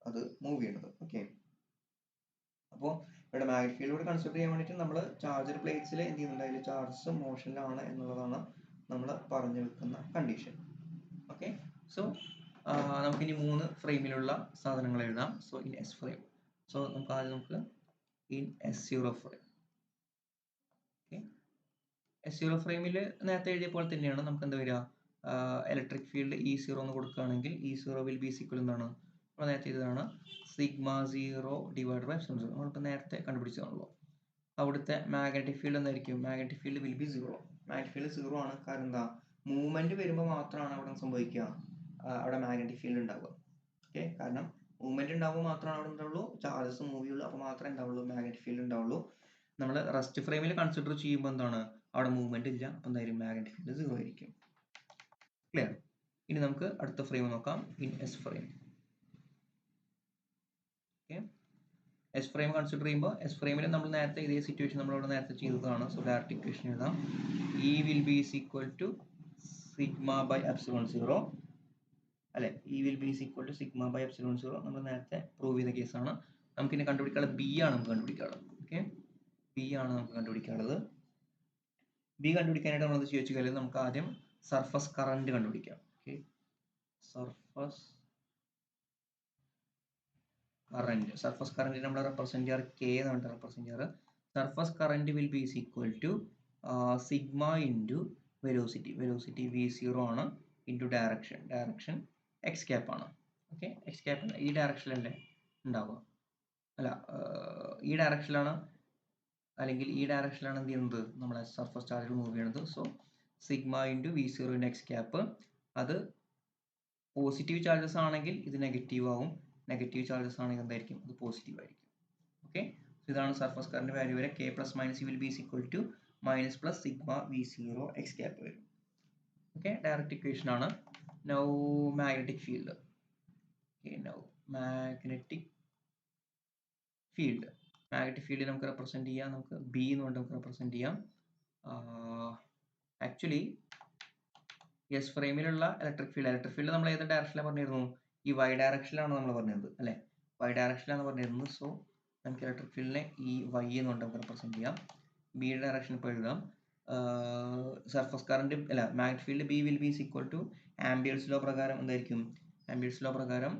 Speaker 1: അത് മൂവ് ചെയ്യുന്നത്. ഓക്കെ, അപ്പോൾ ഇവിടെ മാഗ്നറ്റിക് ഫീൽഡ് കൺസിഡർ ചെയ്യാൻ വേണ്ടിയിട്ട് നമ്മൾ ചാർജർ പ്ലേറ്റ്സിൽ എന്ത് ചെയ്യുന്നുണ്ട്, അതിൽ ചാർജസ് മോഷനിലാണ് എന്നുള്ളതാണ് നമ്മൾ പറഞ്ഞു വെക്കുന്ന കണ്ടീഷൻ. ഓക്കെ, സോ നമുക്കിനി 3 ഫ്രെയിമിലുള്ള സാധനങ്ങൾ എഴുതാം. So in S frame, so നമുക്ക് in S0 frame. Okay, S0 ഫ്രെയിമിൽ നേരത്തെ എഴുതിയ പോലെ തന്നെയാണ് നമുക്ക് എന്താ വരിക, ഇലക്ട്രിക് ഫീൽഡ് E0 എന്ന് കൊടുക്കുകയാണെങ്കിൽ E0 വിൽ ബി ഈക്വൽ എന്താണ്, നമ്മൾ നേരത്തെ ഇതാണ് σ0 ഡിവൈഡ് ബൈ എപ്സിലോൺ 0. നമ്മളിപ്പോൾ നേരത്തെ കണ്ടുപിടിച്ചതാണല്ലോ. അവിടുത്തെ മാഗ്നറ്റിക് ഫീൽഡ് എന്തായിരിക്കും, magnetic field will B 0. Magnetic field 0 ആണ്. കാരണം എന്താ, മൂവ്മെന്റ് വരുമ്പോൾ മാത്രമാണ് അവിടെ സംഭവിക്കുക, അവിടെ മാഗ്നറ്റിക് ഫീൽഡ് ഉണ്ടാവുക. ഓക്കെ, കാരണം മൂവ്മെന്റ് ഉണ്ടാവുമ്പോൾ മാത്രമാണ് അവിടെ ഉണ്ടാവുള്ളൂ, ചാർജസ് മൂവ് ചെയ്യുള്ളൂ, അപ്പോൾ മാത്രമേ ഉണ്ടാവുള്ളൂ മാഗ്നറ്റിക് ഫീൽഡ് ഉണ്ടാവുള്ളൂ. നമ്മൾ റെസ്റ്റ് ഫ്രെയിമിൽ കൺസിഡർ ചെയ്യുമ്പോൾ എന്താണ്, അവിടെ മൂവ്മെന്റ് ഇല്ല, അപ്പോൾ എന്തായാലും മാഗ്നറ്റിക് ഫീൽഡ് 0 ആയിരിക്കും. ക്ലിയർ. ഇനി നമുക്ക് അടുത്ത ഫ്രെയിം നോക്കാം, in S frame. Okay, S frame consider ചെയ്യുമ്പോൾ S ഫ്രെയിമിൽ നമ്മൾ നേരത്തെ ഇതേ സിറ്റുവേഷൻ നമ്മളിവിടെ നേരത്തെ ചെയ്തതാണ്. സോ ഡയറക്റ്റ് ഇക്വേഷൻ എഴുതാം. E will be equal to sigma by epsilon 0 അല്ലെ, E will be equal to sigma by epsilon 0 നമ്മൾ നേരത്തെ പ്രൂവ് ചെയ്ത കേസാണ്. നമുക്ക് ഇനി കണ്ടുപിടിക്കാനുള്ളത് B ആണ്. നമുക്ക് കണ്ടുപിടിക്കാനുള്ളത് ഓക്കെ, B ആണ് നമുക്ക് കണ്ടുപിടിക്കാനുള്ളത്. B കണ്ടുപിടിക്കാനായിട്ട് നമ്മൾ ചോദിച്ചു കഴിഞ്ഞാൽ നമുക്ക് ആദ്യം സർഫസ് കറന്റ് കണ്ടുപിടിക്കാം. ഓക്കെ, സർഫസ് കറന്റ് നമ്മൾ റെപ്രസെന്റ് ചെയ്യാറ് K എന്നാണ് റെപ്രസെന്റ് ചെയ്യാറ്. Surface current will be equal to sigma into velocity V0 ആണ്, ഇൻറ്റു ഡയറക്ഷൻ എക്സ് ക്യാപ്പ് ആണ്. ഓക്കെ, എക്സ് ക്യാപ്പ് ഈ ഡയറക്ഷനിലല്ലേ ഉണ്ടാവുക, അല്ല ഈ ഡയറക്ഷനിലാണ്, അല്ലെങ്കിൽ ഈ ഡയറക്ഷനിലാണ് എന്ത് ചെയ്യുന്നത്, നമ്മളെ സർഫസ് ചാർജ് മൂവ് ചെയ്യുന്നത്. So sigma into V0 into X cap, അത് പോസിറ്റീവ് ചാർജസ് ആണെങ്കിൽ ഇത് നെഗറ്റീവ് ആവും, നെഗറ്റീവ് ചാർജസ് ആണെങ്കിൽ എന്തായിരിക്കും, അത് പോസിറ്റീവ് ആയിരിക്കും. ഓക്കെ, ഇതാണ് സർഫസ് കറന്റ് വാല്യൂ വരെ. K plus minus will be equal to minus plus sigma V0 x cap വരും. ഓക്കെ, ഡയറക്റ്റ് ഇക്വേഷൻ ആണ്. Now magnetic field. Okay, now magnetic field നമുക്ക് റെപ്രസെന്റ് ചെയ്യാം, നമുക്ക് B എന്നുകൊണ്ട് നമുക്ക് റെപ്രസെന്റ് ചെയ്യാം. ആക്ച്വലി S ഫ്രെയിമിലുള്ള ഇലക്ട്രിക് ഫീൽഡ് നമ്മൾ ഏത് ഡയറക്ഷനിലാണ് പറഞ്ഞിരുന്നു, ഈ Y ഡയറക്ഷനിലാണ് നമ്മൾ പറഞ്ഞത് അല്ലെ, Y ഡയറക്ഷനിലാണ് പറഞ്ഞിരുന്നത്. സോ നമുക്ക് ഇലക്ട്രിക് ഫീൽഡിനെ ഈ Y എന്നുകൊണ്ട് നമുക്ക് റെപ്രസെന്റ് ചെയ്യാം. B ഡയറക്ഷൻ ഇപ്പോൾ എഴുതാം. സർഫസ് കറന്റ് അല്ല, magnetic field B will be equal to Ampere's law പ്രകാരം എന്തായിരിക്കും, ആംബിയേഴ്സ് ലോ പ്രകാരം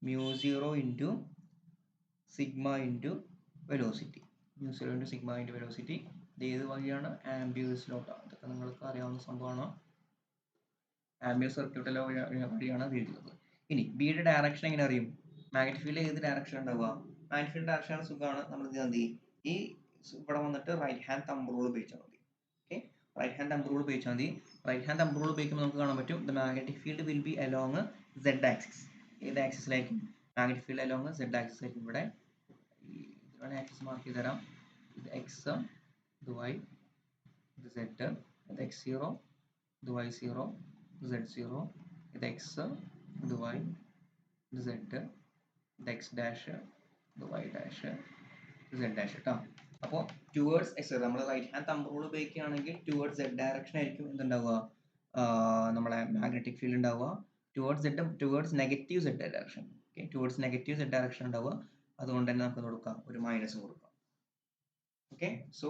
Speaker 1: μ0 into sigma into velocity. μ0 into sigma into velocity. ഇത് ഏത് വഴിയാണ്, ആംബിയേഴ്സ് ലോ. ഇതൊക്കെ നിങ്ങൾക്ക് അറിയാവുന്ന സംഭവമാണ്. ആംബിയർ സർക്യൂട്ട് ലോ വഴിയാണ് ഇത് എഴുതുന്നത്. ഇനി ബിയുടെ ഡയറക്ഷൻ എങ്ങനെ അറിയും? മാഗ്നറ്റിക് ഫീൽഡ് ഏത് ഡയറക്ഷൻ ഉണ്ടാവുക? മാഗ്നറ്റിക് ഫീൽഡ് ഡയറക്ഷൻ സുഖമാണ്. നമ്മൾ ഇത് എന്ത് ചെയ്യും? ഈ ഇവിടെ വന്നിട്ട് റൈറ്റ് ഹാൻഡ് തമ്പ് റൂൾ ഉപയോഗിച്ചാൽ മതി. Okay, right hand thumb rule ഉപയോഗിച്ചാൽ മതി. റൈറ്റ് ഹാൻഡ് തമ്പ് റൂൾ ഉപയോഗിക്കുമ്പോൾ നമുക്ക് കാണാൻ പറ്റും the magnetic field will be along Z axis. ഏത് ആക്സിസിലായിരിക്കും? Magnetic field along Z axis ആയിരിക്കും. ഇവിടെ ഇതിലാണ് ആക്സിസ് മാർക്ക് ചെയ്ത് തരാം. ഇത് എക്സ്, ഇത് വൈ, ഇത് സെഡ്, ഇത് x0, ഇത് y0, z0, ഇത് എക്സ്, ഇത് വൈ, ഇത് സെഡ്, ഇത് എക്സ് ഡാഷ്, ഇത് വൈ ഡാഷ്, ഇത് സെഡ് ഡാഷ് കേട്ടോ. അപ്പോൾ ടുവേർഡ്സ് എക്സ്, നമ്മൾ റൈറ്റ് ഹാൻഡ് തമ്പ് റൂൾ ഉപയോഗിക്കുകയാണെങ്കിൽ ടുവേർഡ്സ് സെഡ് ഡയറക്ഷൻ ആയിരിക്കും എന്തുണ്ടാവുക? നമ്മളെ മാഗ്നറ്റിക് ഫീൽഡ് ഉണ്ടാവുക. Towards negative z direction. Okay, towards negative z direction ഉണ്ടാവുക. അതുകൊണ്ട് തന്നെ നമുക്ക് കൊടുക്കാം, ഒരു മൈനസ് കൊടുക്കാം. ഓക്കെ, സോ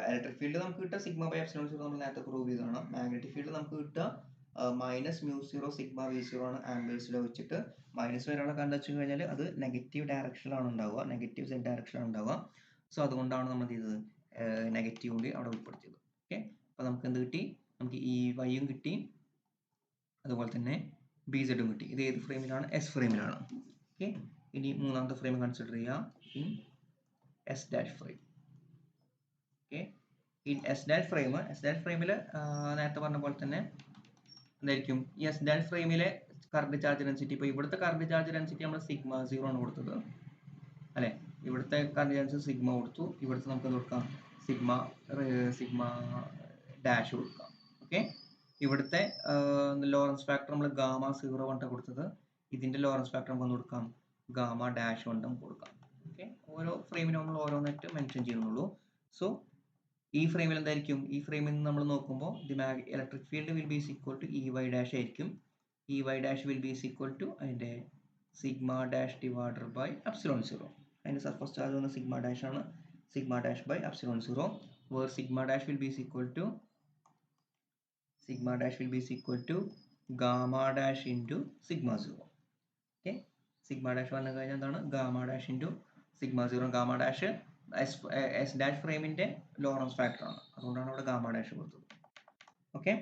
Speaker 1: ഇലക്ട്രിക് ഫീൽഡ് നമുക്ക് കിട്ടുക സിഗ്മ ബൈ എപ്സിലോൺ സീറോ നമ്മൾ നേരത്തെ പ്രൂവ് ചെയ്തതാണ്. മാഗ്നറ്റിക് ഫീൽഡ് നമുക്ക് കിട്ടുക minus mu zero sigma V zero ആണ്. ആംബേഴ്സിൽ വെച്ചിട്ട് മൈനസ് വരാനുള്ള കാരണം വെച്ച് കഴിഞ്ഞാൽ അത് നെഗറ്റീവ് ഡയറക്ഷനിലാണ് ഉണ്ടാവുക, നെഗറ്റീവ് സെഡ് ഡയറക്ഷനാണ് ഉണ്ടാവുക. സോ അതുകൊണ്ടാണ് നമ്മൾ ചെയ്തത് നെഗറ്റീവ് കൂടി അവിടെ ഉൾപ്പെടുത്തിയത്. ഓക്കെ, അപ്പോൾ നമുക്ക് എന്ത് കിട്ടി? നമുക്ക് ഈ വൈയും കിട്ടി, അതുപോലെ തന്നെ ബി സെഡും കിട്ടി. ഇത് ഏത് ഫ്രെയിമിലാണ്? എസ് ഫ്രെയിമിലാണ്. ഓക്കെ, ഇനി മൂന്നാമത്തെ ഫ്രെയിം കൺസിഡർ ചെയ്യുക, in S dash frame. Okay, in S dash ഫ്രെയിമിൽ നേരത്തെ പറഞ്ഞ പോലെ തന്നെ എന്തായിരിക്കും? ഈ എസ് ഡാഷ് ഫ്രെയിമിലെ കറണ്ട് ചാർജ് ഡെൻസിറ്റി, ഇപ്പോൾ ഇവിടുത്തെ കറണ്ട് ചാർജ് ഡെൻസിറ്റി നമ്മൾ സിഗ്മ 0 ആണ് കൊടുത്തത് അല്ലേ? ഇവിടുത്തെ കറണ്ട് ചാർജ് സിഗ്മ കൊടുത്തു. ഇവിടുത്തെ നമുക്ക് കൊടുക്കാം സിഗ്മ ഡാഷ് കൊടുക്കാം. ഓക്കെ, ഇവിടുത്തെ ലോറൻസ് ഫാക്ടർ നമ്മൾ ഗാമ 0 കൊണ്ടാണ് കൊടുത്തത്. ഇതിന്റെ ലോറൻസ് ഫാക്ടർ നമുക്ക് കൊടുക്കാം ഗാമ ഡാഷ് കൊണ്ട് നമുക്ക് കൊടുക്കാം. ഓക്കെ, ഓരോ ഫ്രെയിമിനും നമ്മൾ ഓരോന്നായിട്ട് മെൻഷൻ ചെയ്യുന്നുള്ളൂ. സോ ഈ ഫ്രെയിമിൽ എന്തായിരിക്കും? ഈ ഫ്രെയിമിൽ നിന്ന് നമ്മൾ നോക്കുമ്പോൾ electric field will be equal to E Y dash ആയിരിക്കും. E Y dash will be equal to അതിൻ്റെ sigma dash divided by epsilon zero. അതിൻ്റെ സർഫസ് ചാർജ് വന്ന സിഗ്മ ഡാഷ് ആണ്. Sigma dash by epsilon zero, where sigma dash will be equal to gamma dash into sigma zero. Okay, sigma dash വന്നു കഴിഞ്ഞാൽ എന്താണ്? Gamma dash into sigma zero. Gamma dash S dash ഫ്രെയിമിന്റെ Lorentz factor ആണ്, അതുകൊണ്ടാണ് അവിടെ gamma dash കൊടുത്തത്. Okay,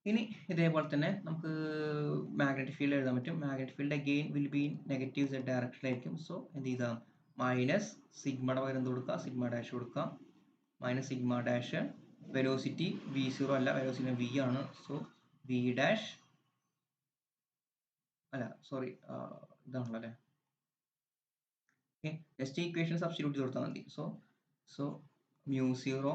Speaker 1: ഇനി ഇതേപോലെ തന്നെ നമുക്ക് മാഗ്നറ്റിക് ഫീൽഡ് എഴുതാൻ പറ്റും. Magnetic field again will be negative Z ഡയറക്ഷനിലായിരിക്കും. സോ എന്ത് ചെയ്താൽ മൈനസ് സിഗ്മയുടെ പകരം എന്ത് കൊടുക്കുക? സിഗ്മ ഡാഷ് കൊടുക്കാം. Minus sigma dash, velocity v0 അല്ല, വെലോസിറ്റി v ആണ്. സോ v ഡാഷ് അല്ല, സോറി, ഇതാണല്ലോ അല്ലേ. ജസ്റ്റ് ഇക്വേഷൻ സബ്സ്റ്റിറ്റ്യൂട്ട് കൊടുത്താൽ മതി. സോ മ്യൂ സീറോ,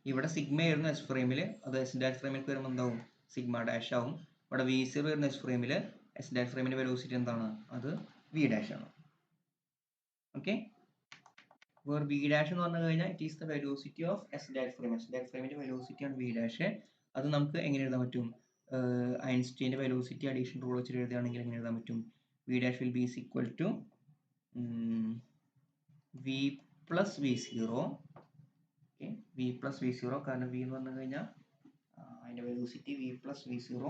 Speaker 1: ഇവിടെ സിഗ്മ ആയിരുന്നു എസ് ഫ്രെയിമിൽ, അത് എസ് ഡാഷ് ഫ്രെയിമിൽ വരുമ്പോൾ എന്താവും? സിഗ്മ ഡാഷ് ആവും. ഇവിടെ വി സീറോ വരുന്ന എസ് ഫ്രെയിമിൽ, എസ് ഡാഷ് ഫ്രെയിമിന്റെ വെലോസിറ്റി എന്താണ്? അത് വി ഡാഷ് ആണ്. ഓക്കെ, വേർ വി ഡാഷ് എന്ന് പറഞ്ഞു കഴിഞ്ഞാൽ it is the velocity of S dash frame. S dash ഫ്രെയിമിന്റെ വെലോസിറ്റി ആണ് വി ഡാഷ്. അത് നമുക്ക് എങ്ങനെ എഴുതാൻ പറ്റും? ഐൻസ്റ്റീൻ്റെ വെലോസിറ്റി അഡീഷൻ റൂൾ വെച്ചിട്ട് എഴുതുകയാണെങ്കിൽ എങ്ങനെ എഴുതാൻ പറ്റും? V dash will be equal to V plus V zero. Okay, V plus V zero, കാരണം വി എന്ന് പറഞ്ഞു കഴിഞ്ഞാൽ അതിൻ്റെ velocity v plus V zero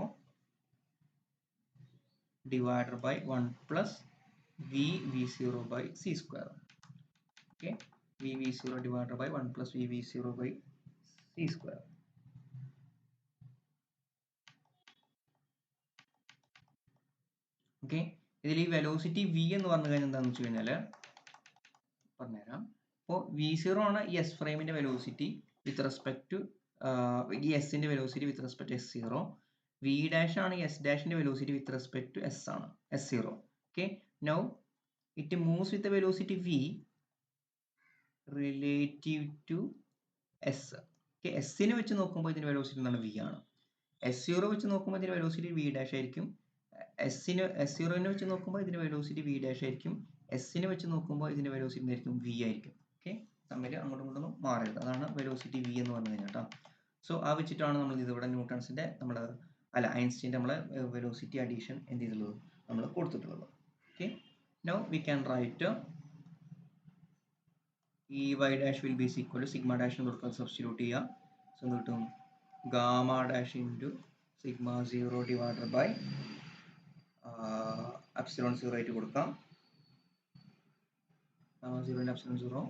Speaker 1: divided by 1 plus v v zero by C square. Okay, v v zero divided by 1 plus v v zero by C square. Okay, ഇതിൽ ഈ velocity V എന്ന് പറഞ്ഞു കഴിഞ്ഞാൽ എന്താണെന്ന് വെച്ച് കഴിഞ്ഞാൽ പറഞ്ഞുതരാം. അപ്പോൾ വി സീറോ ആണ് ഈ എസ് ഫ്രെയിമിന്റെ വെലോസിറ്റി വിത്ത് റെസ്പെക്ട് ടു ഈ എസിന്റെ velocity with respect to S zero. V dash ആണ് എസ് ഡാഷിന്റെ velocity with respect to S ആണ്, S zero. Okay, now it moves with velocity V relative to S. Okay, എസിനെ വെച്ച് നോക്കുമ്പോൾ ഇതിന്റെ velocity എന്താണ്? വി ആണ്. എസ് സീറോ വെച്ച് നോക്കുമ്പോൾ ഇതിന്റെ വെലോസിറ്റി വി ഡാഷ് ആയിരിക്കും. എസ് സീറോനെ വെച്ച് നോക്കുമ്പോൾ ഇതിന്റെ വെലോസിറ്റി വി ഡാഷ് ആയിരിക്കും. എസിനെ വെച്ച് നോക്കുമ്പോൾ ഇതിന്റെ വെലോസിറ്റി ആയിരിക്കും വി ആയിരിക്കും. ഓക്കെ, തമ്മിൽ അങ്ങോട്ടും ഇങ്ങോട്ടും മാറരുത്, അതാണ് വെലോസിറ്റി വി എന്ന് പറഞ്ഞു കഴിഞ്ഞാൽ കേട്ടോ. സോ ആ വെച്ചിട്ടാണ് നമ്മൾ ഇതിവിടെ ന്യൂട്ടൺസിന്റെ ഐൻസ്റ്റീൻ്റെ നമ്മളെ വെലോസിറ്റി അഡീഷൻ എന്ത് ചെയ്തിട്ടുള്ളത്? നമ്മൾ കൊടുത്തിട്ടുള്ളത്. Okay, now we can write E Y dash will be equal to sigma ഡാഷിന് കൊടുക്കാൻ സബ്സ്റ്റിറ്റ്യൂട്ട് ചെയ്യുക. സോ എന്ത് കിട്ടും? Gamma dash into sigma zero divided by epsilon zero ആയിട്ട് കൊടുക്കാം. Gamma zero epsilon zero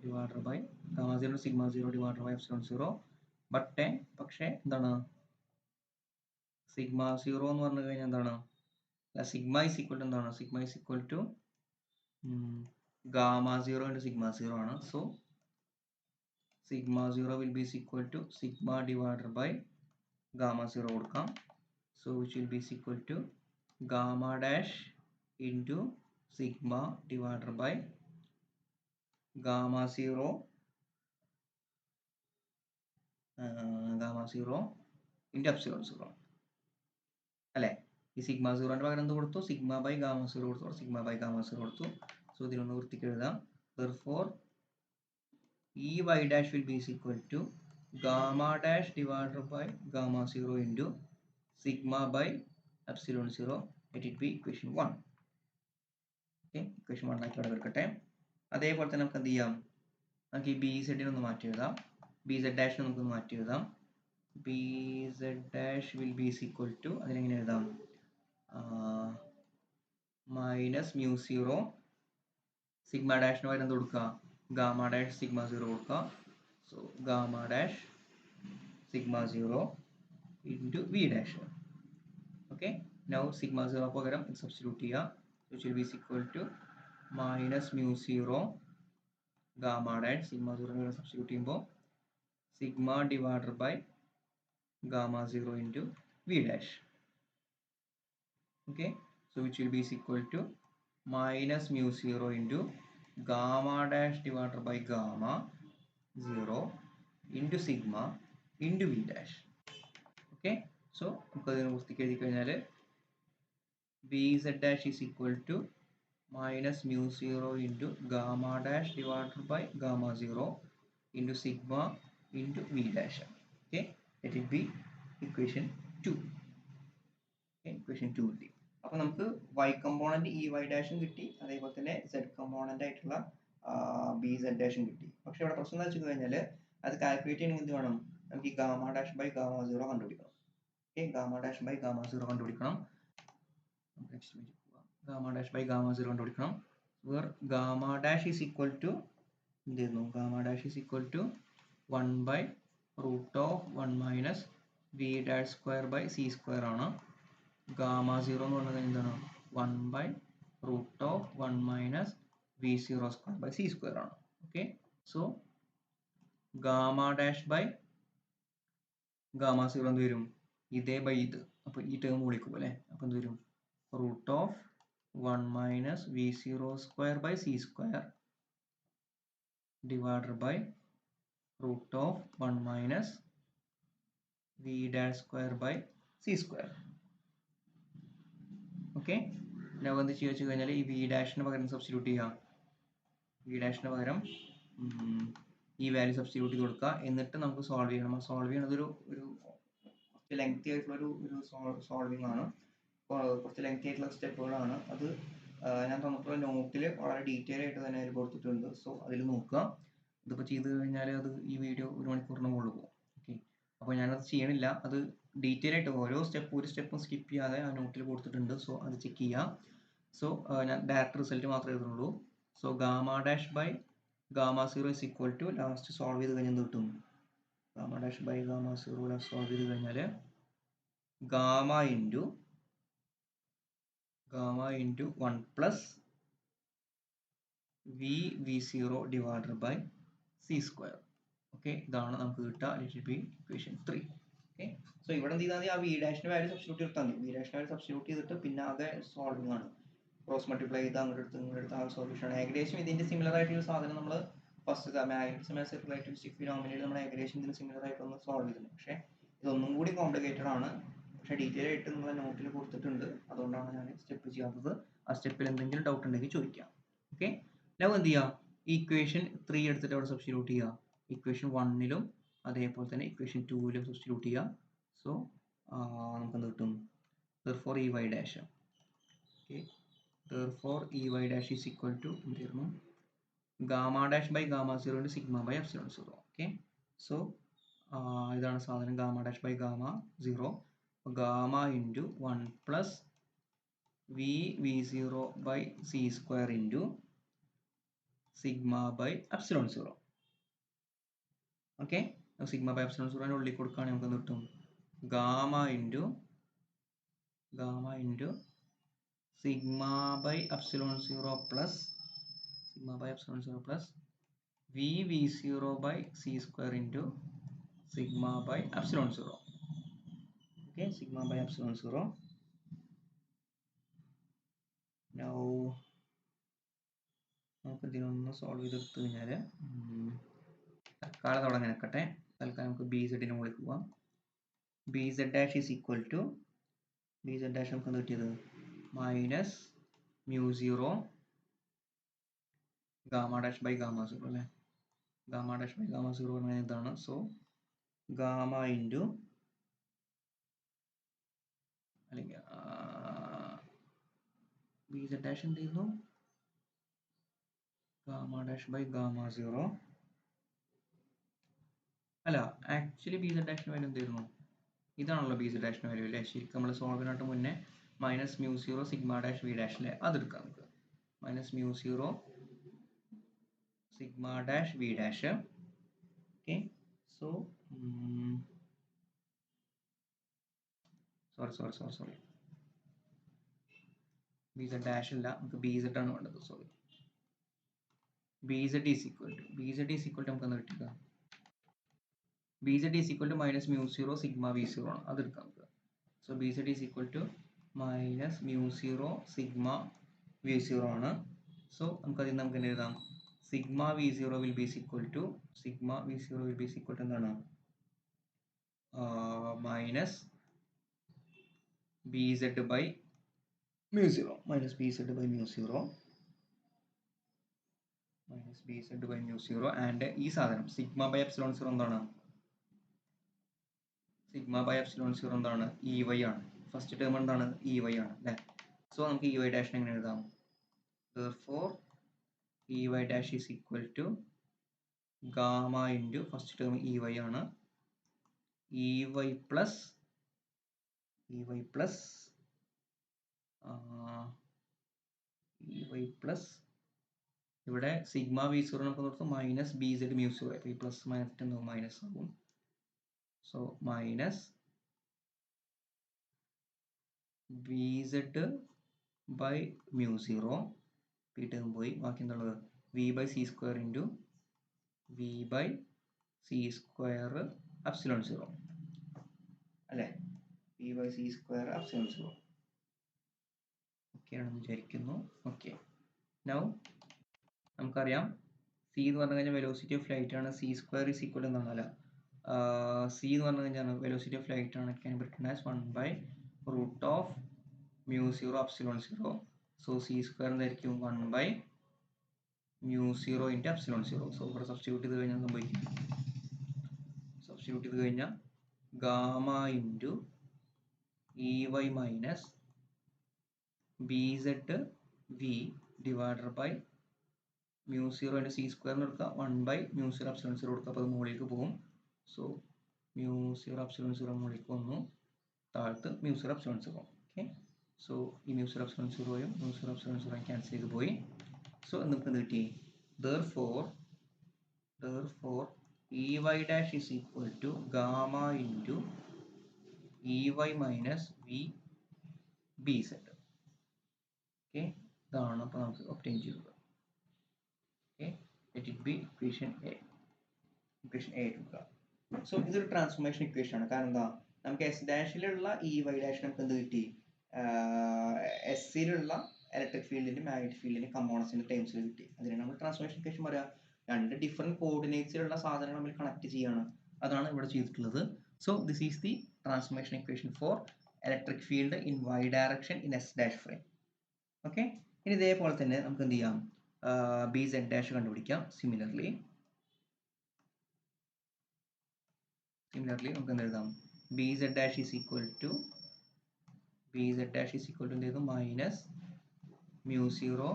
Speaker 1: divided by gamma zero sigma zero divided by epsilon zero. പക്ഷേ എന്താണ്? Sigma zero എന്ന് പറഞ്ഞു കഴിഞ്ഞാൽ എന്താണ്? sigma is equal to എന്താണ്? Sigma is equal to gamma 0 into sigma 0 ആണ്. So sigma 0 will be equal to sigma divided by gamma 0 കൊടുക്കാം. So which will be equal to gamma dash into sigma divided by gamma 0 into epsilon 0 അല്ലേ? ഈ sigma 0ന്റെ പകരം എന്ത് കൊടുത്തു? Sigma by gamma 0 കൊടുത്തു, sigma by gamma 0 കൊടുത്തു. So ഇതിനൊന്ന് വൃത്തിക്ക് എഴുതാം. Therefore ഈ y dash will be equal to gamma dash divided by gamma 0 into sigma by epsilon 0. Let it be equation 1. Okay, equation 1 ആക്കി അവിടെ വെക്കട്ടെ. അതേപോലെ തന്നെ നമുക്ക് എന്ത് ചെയ്യാം? നമുക്ക് ഈ ബി സെഡിനെ ഒന്ന് മാറ്റി എഴുതാം. ബി സെഡ് ഡാഷിനെ നമുക്കൊന്ന് മാറ്റി എഴുതാം. B Z dash will be equal to അതിനെങ്ങനെ എഴുതാം? മൈനസ് മ്യൂ 0 സിഗ്മ ഡാഷിന് പകരം എന്ത് കൊടുക്കുക? ഗാമ ഡാഷ് സിഗ്മ 0 കൊടുക്കുക. So gamma dash sigma 0 into V dash. Okay, now sigma 0 പകരം സബ്സ്റ്റിറ്റ്യൂട്ട് ചെയ്യുക. Which will be equal to minus mu 0 gamma dash sigma 0 substitute ചെയ്യുമ്പോൾ sigma divided by gamma 0 into v dash. Okay, so which will be equal to minus mu 0 into gamma dash divided by gamma 0 into sigma into v dash. Okay, so vz dash is equal to minus mu 0 into gamma dash divided by gamma 0 into sigma into v dash. Okay, let it be equation 2. Okay, equation 2 കിട്ടി. അപ്പോൾ നമുക്ക് y component ഈ y ഡാഷും കിട്ടി, അതേപോലെ തന്നെ z component ആയിട്ടുള്ള B z ഡാഷും കിട്ടി. പക്ഷെ ഇവിടെ പ്രശ്നം എന്താ വെച്ച് കഴിഞ്ഞാൽ അത് കാൽക്കുലേറ്റ് ചെയ്യണമെങ്കിൽ എന്ത് വേണം? നമുക്ക് ഈ ഗാമ ഡാഷ് ബൈ ഗാമ 0 കണ്ടുപിടിക്കണം. ഓക്കെ, ഗാമ ഡാഷ് ബൈ ഗാമ 0 കണ്ടുപിടിക്കണം. ഗാമ ഡാഷ് ബൈ ഗാമ 0 കണ്ടുപിടിക്കണം. Where gamma dash is equal to എന്ത് ചെയ്യുന്നു? Gamma dash is equal to 1 by root of 1 minus V dash square by C square ആണ്. Gamma 0 എന്ന് പറയുന്നത് എന്താണ്? 1 by root of 1 minus V 0 square by C square ആണ്. Okay, so gamma dash by gamma 0 എന്ത് വരും? ഇതേ by ഇത്. അപ്പോൾ ഈ ടേം വിളിക്കും അല്ലേ? അപ്പോൾ എന്ത് വരും? Root of 1 minus V 0 square by C square divided by root of 1 minus V dash square by C square. Okay, ഞാൻ എന്ത് ചെയ്യുക വെച്ച് കഴിഞ്ഞാൽ ഈ വി ഡാഷിന് പകരം സബ്സ്റ്റിറ്റ്യൂട്ട് ചെയ്യാം. വി ഡാഷിന് പകരം ഈ വാല്യൂ സബ്സ്റ്റിറ്റ്യൂട്ട് ചെയ്ത് കൊടുക്കുക. എന്നിട്ട് നമുക്ക് സോൾവ് ചെയ്യണം. സോൾവ് ചെയ്യണത് ഒരു കുറച്ച് ലെങ്തി ആയിട്ടുള്ള ഒരു സോൾവിങ് ആണ്. കുറച്ച് ലെങ്തി ആയിട്ടുള്ള സ്റ്റെപ്പുകളാണ്. അത് ഞാൻ തന്നിട്ടുള്ള നോട്ടിൽ വളരെ ഡീറ്റെയിൽ ആയിട്ട് തന്നെ അതിൽ കൊടുത്തിട്ടുണ്ട്. സോ അതിൽ നോക്കുക. ഇതിപ്പോൾ ചെയ്ത് കഴിഞ്ഞാൽ അത് ഈ വീഡിയോ 1 മണിക്കൂറിന് മുകളിൽ പോകും. ഓക്കെ, അപ്പോൾ ഞാനത് ചെയ്യണില്ല. അത് ഡീറ്റെയിൽ ആയിട്ട് ഓരോ ഒരു സ്റ്റെപ്പും സ്കിപ്പ് ചെയ്യാതെ ആ നോട്ടിൽ കൊടുത്തിട്ടുണ്ട്. സോ അത് ചെക്ക് ചെയ്യാം. സോ ഞാൻ ഡയറക്റ്റ് റിസൾട്ട് മാത്രമേ എഴുതുന്നുള്ളൂ. So gamma dash by gamma 0 is equal to last solve ചെയ്ത് കഴിഞ്ഞാൽ എന്ത് കിട്ടും? Gamma dash by gamma 0 last solve ചെയ്ത് കഴിഞ്ഞാൽ gamma into 1 plus V 0 divided by C square. Okay, ഇതാണ് നമുക്ക് കിട്ടുക. Let it be equation 3. Okay, so ഇവിടെ എന്ത് ചെയ്താൽ മതി? ആ വി ഡാഷിന്റെ വാല്യൂ സബ്സ്റ്റിറ്റ്യൂട്ട് ചെയ്താൽ മതി. വി ഡാഷിന്റെ വാല്യൂ സബ്സ്റ്റിറ്റ്യൂട്ട് ചെയ്തിട്ട് പിന്നെ ആകെ സോൾവിങ് ആണ്. ക്രോസ് മൾട്ടിപ്ലൈ ചെയ്ത് അങ്ങോട്ട് ആ സൊല്യൂഷൻ ആണ്. ഏകദേശം ഇതിന്റെ സിമിലർ ആയിട്ടുള്ള സാധനം നമ്മൾ ഫസ്റ്റ് മാഗ്നറ്റിസം റിലേറ്റിവിസ്റ്റിക് ഫിനോമിനയിൽ നമ്മൾ ഏകദേശം ഇതിന് സിമിലർ ആയിട്ടൊന്ന് സോൾവ് ചെയ്തിട്ടുണ്ട്. പക്ഷേ ഇതൊന്നും കൂടി കോംപ്ലിക്കേറ്റഡ് ആണ്. പക്ഷേ ഡീറ്റെയിൽ ആയിട്ട് നമ്മളെ നോട്ടിൽ കൊടുത്തിട്ടുണ്ട്. അതുകൊണ്ടാണ് ഞാൻ സ്റ്റെപ്പ് ചെയ്യാത്തത്. ആ സ്റ്റെപ്പിൽ എന്തെങ്കിലും ഡൗട്ട് ഉണ്ടെങ്കിൽ ചോദിക്കാം. ഓക്കെ, ഞാൻ എന്ത് ചെയ്യാം? ഇക്വേഷൻ 3 എടുത്തിട്ട് അവിടെ സബ്സ്റ്റിറ്റ്യൂട്ട് ചെയ്യുക. ഇക്വേഷൻ 1ലും അതേപോലെ തന്നെ ഇക്വേഷൻ 2ലും സബ്സ്റ്റിറ്റ്യൂട്ട് ചെയ്യുക. സോ നമുക്ക് എന്ത് കിട്ടും? therefore ഈ y ഡാഷ്. ഓക്കെ, therefore ഈ y dash is equal to എന്തായിരുന്നു? Gamma dash by gamma 0 into sigma by epsilon 0. Okay, so ഇതാണ് സാധനം. Gamma dash by gamma 0 gamma into 1 plus V 0 by C square into sigma by epsilon 0. Okay, sigma by epsilon 0 ഉള്ളിൽ കൊടുക്കുകയാണെങ്കിൽ നമുക്ക് എന്ത് കിട്ടും? Gamma into sigma by epsilon 0 plus v0 by c square into sigma by epsilon 0. Okay, sigma by epsilon 0. Now നമുക്ക് ഇതിനൊന്ന് solve ചെയ്തെടുത്തു കഴിഞ്ഞാൽ തൽക്കാലം അവിടെ നിൽക്കട്ടെ. തൽക്കാലം നമുക്ക് ബി സെഡിന് മുകളിൽ പോവാം. B Z dash is equal to B Z dash നമുക്ക് കിട്ടിയത് minus mu zero gamma dash by gamma zero അല്ലേ. Gamma dash by gamma zero പറഞ്ഞാൽ ഇതാണ്. സോ ഗാമ ഇൻറ്റു അല്ലെങ്കിൽ ബി സെഡ് ഡാഷ് എന്ത് ചെയ്യുന്നു gamma dash by gamma zero അല്ല, actually B Z ഡാഷിന് വാല്യൂ എന്തായിരുന്നു? ഇതാണല്ലോ ബി സെഡ് ഡാഷിന് വാല്യൂ അല്ലേ. ശരിക്കും നമ്മൾ സോൾവിനായിട്ട് മുന്നേ minus mu zero sigma dash v dash അല്ലേ, അതെടുക്കാം നമുക്ക്. Minus mu zero sigma dash v dash. Okay, so sorry B Z dash അല്ല, നമുക്ക് ബി സെഡ് ആണ് വേണ്ടത്. Sorry, B Z is equal to നമുക്ക് എന്താ കിട്ടുക? B Z is equal to minus mu zero sigma V zero ആണ്, അതെടുക്കാം നമുക്ക്. So B Z is equal to minus mu zero sigma V zero ആണ്. So നമുക്കതിൽ നമുക്ക് എന്ത് എഴുതാം? Sigma V zero will be equal to എന്താണ്? Minus B Z by mu zero and ഈ സാധനം സിഗ്മ ബൈ എപ്സിലോൺ സീറോ എന്താണ്? E Y ആണ്. ഫസ്റ്റ് ടേം എന്താണ്? ഇ വൈ ആണ് അല്ലേ. സോ നമുക്ക് ഇ വൈ ഡാഷിനെ എങ്ങനെ എഴുതാം? therefore E Y dash is equal to gamma into first term E Y ആണ്, ഇ വൈ പ്ലസ് ഇവിടെ സിഗ്മ വി സീറോ നമുക്ക് നോക്കാം minus B Z mu zero. അപ്പോൾ ഈ പ്ലസ് മൈനസ് മൈനസ് ആകും. So minus B Z by mu zero, P term പോയി, ബാക്കി എന്തുള്ളത്? V by C square into V by C square epsilon zero അല്ലേ. V by C square epsilon zero okay ആണെന്ന് വിചാരിക്കുന്നു. Okay, now നമുക്കറിയാം C എന്ന് പറഞ്ഞു കഴിഞ്ഞാൽ വെലോസിറ്റി ഓഫ് ലൈറ്റ് ആണ്. സി സ്ക്വയർ ഈസ് ഈക്വൽ എന്നാണല്ല, സി എന്ന് പറഞ്ഞു കഴിഞ്ഞാൽ വെലോസിറ്റി ഓഫ് ലൈറ്റ് ആണ്. Can be written as 1 by root of mu zero epsilon zero. So C square എന്തായിരിക്കും? 1 by mu zero into epsilon zero. So ഇവിടെ substitute ചെയ്ത് കഴിഞ്ഞാൽ സംഭവിക്കും, gamma into E Y minus B Z V divided by mu zero into C square എന്ന് എടുക്കുക, 1 by mu zero epsilon zero കൊടുക്കുക. അപ്പോൾ അത് മുകളിലേക്ക് പോകും. So mu zero epsilon zero മുകളിലേക്ക് വന്നു, താഴത്ത് mu zero epsilon zero. Okay, so ഈ മ്യൂ സീറോ എപ്സിലോൺ സീറോയും ക്യാൻസൽ ചെയ്ത് പോയി. സോ നമുക്ക് എന്ത് കിട്ടി? therefore E Y dash is equal to gamma into E Y minus V B z. Okay, ഇതാണ് അപ്പോൾ നമുക്ക് ഒബ്റ്റെയിൻ ചെയ്തത്. Okay, let it be equation A എടുക്കുക. സോ ഇതൊരു ട്രാൻസ്ഫോർമേഷൻ ഇക്വേഷൻ ആണ്. കാരണം എന്താ? നമുക്ക് എസ് ഡാഷിലുള്ള ഇ വൈ ഡാഷ് നമുക്ക് എന്ത് കിട്ടി? എസ്സിലുള്ള ഇലക്ട്രിക് ഫീൽഡിന്റെ മാഗ്നറ്റിക് ഫീൽഡിന്റെ കമ്പോണൻസിന്റെ ടേംസിൽ കിട്ടി. അതിനാണ് നമ്മൾ ട്രാൻസ്ഫോർമേഷൻ ഇക്വേഷൻ പറയാം. രണ്ട് ഡിഫറെന്റ് കോർഡിനേറ്റ്സിലുള്ള സാധനങ്ങൾ നമ്മൾ കണക്ട് ചെയ്യാണ്, അതാണ് ഇവിടെ ചെയ്തിട്ടുള്ളത്. So this is the transformation equation for electric field in Y direction in S dash frame. Okay, ഇനി ഇതേപോലെ തന്നെ നമുക്ക് എന്ത് ചെയ്യാം? ബി സെഡ് ഡാഷ് കണ്ടുപിടിക്കാം. സിമിലർലി നമുക്ക് എന്ത് എഴുതാം? B Z dash is equal to എന്ത് ചെയ്തു? Minus mu zero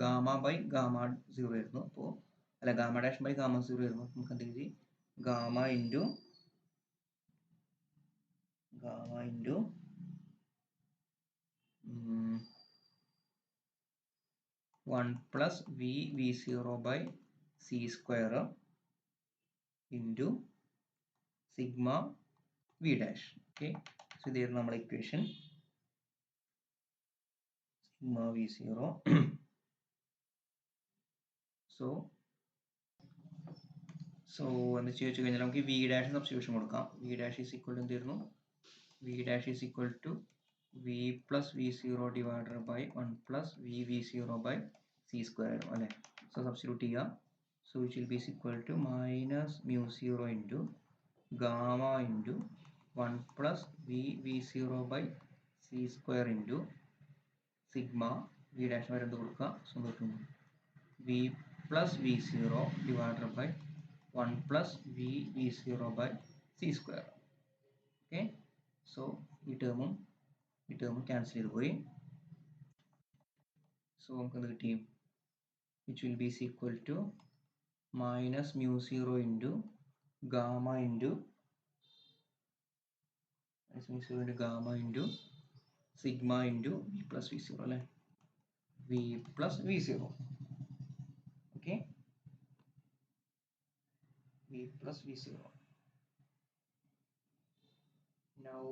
Speaker 1: gamma by gamma zero ആയിരുന്നു. അപ്പോൾ അല്ല, gamma dash by gamma zero ആയിരുന്നു. നമുക്ക് എന്ത് എഴുതി? Gamma into 1 plus V zero by C square into sigma V dash. Okay, so ഇതായിരുന്നു നമ്മുടെ ഇക്വേഷൻ. sigma v0. എന്താ ചോദിച്ചു കഴിഞ്ഞാൽ നമുക്ക് വി ഡാഷ് സബ്സ്റ്റിറ്റ്യൂഷൻ കൊടുക്കാം. V dash is equal to എന്തായിരുന്നു? V dash is equal to V plus V zero divided by 1 plus V zero by C square ആയിരുന്നു അല്ലേ? സോ സബ്സ്റ്റിറ്റ്യൂട്ട് ചെയ്യുക. So which will be equal to minus mu zero into gamma into 1 plus V zero by C square into sigma V dash വരെ എന്ത് കൊടുക്കുക? So കിട്ടും V plus V zero divided by 1 plus V zero by C square. Okay, so ഈ ടേമും cancel ചെയ്ത് പോയി. So നമുക്ക് എന്ത് കിട്ടി? Which will be equal to minus mu zero into gamma into gamma into sigma into V plus V zero അല്ലേ? V plus V zero. Okay, V plus V zero. Now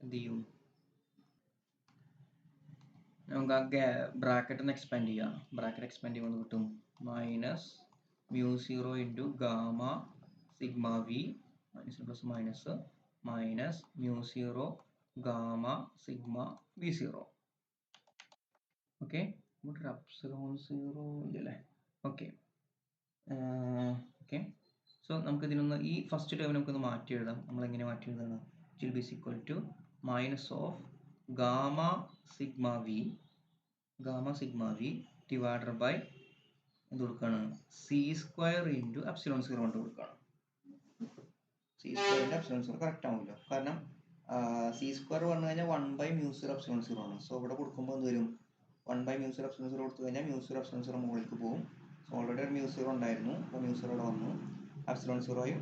Speaker 1: എന്ത് ചെയ്യും? നമുക്ക് ആ ബ്രാക്കറ്റിന് എക്സ്പാൻഡ് ചെയ്യാം. ബ്രാക്കറ്റ് എക്സ്പാൻഡ് ചെയ്യുമ്പോൾ കിട്ടും minus mu zero into gamma sigma V minus plus minus minus mu zero gamma sigma V zero. Okay, epsilon zero ഇല്ലല്ലേ? Okay okay. So നമുക്ക് ഇതിനൊന്ന് ഈ ഫസ്റ്റ് ടേം നമുക്കൊന്ന് മാറ്റി എഴുതാം. നമ്മൾ എങ്ങനെ മാറ്റി എഴുതാണ്? It will be equal to minus of gamma sigma V divided by എന്ത് കൊടുക്കുകയാണ്? C square into epsilon zero കൊണ്ട് കൊടുക്കുകയാണ്. C square into epsilon zero correct ആവുമല്ലോ, കാരണം സി സ്ക്വയർ വന്നു കഴിഞ്ഞാൽ 1 മ്യൂ സീറോ എപ്സിലോൺ സീറോ ആണ്. സോ ഇവിടെ കൊടുക്കുമ്പോൾ എന്ത് വരും? 1 മ്യൂ സീറോ എപ്സിലോൺ സീറോ കൊടുത്തു കഴിഞ്ഞാൽ മ്യൂ സീറോ എപ്സിലോൺ സീറോ മുകളിലേക്ക് പോകും. സോ ഓൾറെഡി ഒരു മ്യൂ സീറോ ഉണ്ടായിരുന്നു, അപ്പോൾ മ്യൂ സീറോ ഇവിടെ വന്നു. എപ്സിലോൺ സീറോയും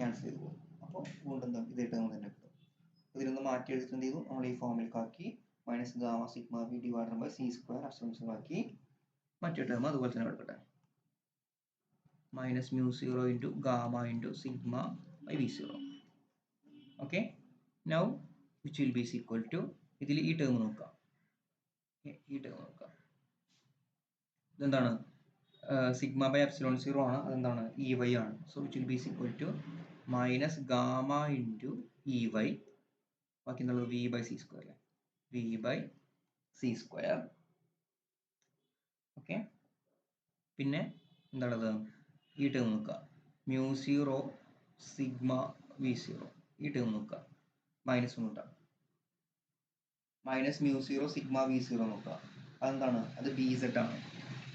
Speaker 1: ക്യാൻസൽ ചെയ്ത് പോകും. അപ്പോൾ വീണ്ടും ഇത് ടേം തന്നെ കിട്ടും. ഇതിലൊന്ന് മാറ്റി എഴുതിയിട്ട് എന്ത് ചെയ്തു? നമ്മൾ ഈ ഫോമിലേക്ക് ആക്കി minus gamma sigma V divided by C square epsilon zero ആക്കി. മറ്റേ ടേം അതുപോലെ തന്നെ എടുക്കട്ടെ, minus mu zero into gamma into sigma by V zero. Okay, now which will be equal to ഇതിൽ ഈ ടേം നോക്കാം. ഇതെന്താണ്? സിഗ്മ ബൈ എപ്സിലോൺ സീറോ ആണ്, അതെന്താണ്? ഇ വൈ ആണ്. So which will be equal to minus gamma into E Y, ബാക്കി എന്തുള്ളത്? V by C square അല്ലേ? V by C square. Okay, പിന്നെ എന്താണത്? ഈ ടേം നോക്കുക, mu zero sigma V zero. ഈ ടേം നോക്കുക, മൈനസ് ഒന്നിട്ടാണ്. Minus mu zero sigma V zero നോക്കുക, അതെന്താണ്? അത് ബി സെറ്റ് ആണ്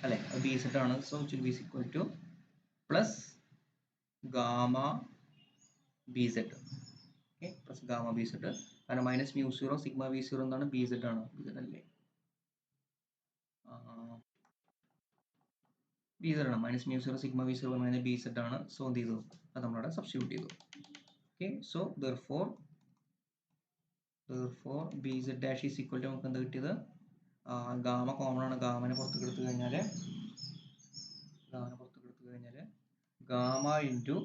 Speaker 1: അല്ലേ? അത് ബി സെറ്റ് ആണ്. So which will be equal to plus gamma B Z. Okay, plus gamma B Z. കാരണം minus mu zero sigma V zero എന്താണ്? B Z ആണ്. ബി സെറ്റ് അല്ലേ? ബി സെറ്റ് ആണ്. Minus mu zero sigma V zero minus B Z ആണ്. So എന്ത് ചെയ്തു? അത് നമ്മളവിടെ സബ്സ്റ്റിറ്റ്യൂട്ട് ചെയ്തു. Okay, so therefore B Z dash is equal to നമുക്ക് എന്താ കിട്ടിയത്? ഗാമ കോമൺ ആണ്. ഗാമനെ പുറത്തേക്ക് എടുത്തു കഴിഞ്ഞാൽ gamma into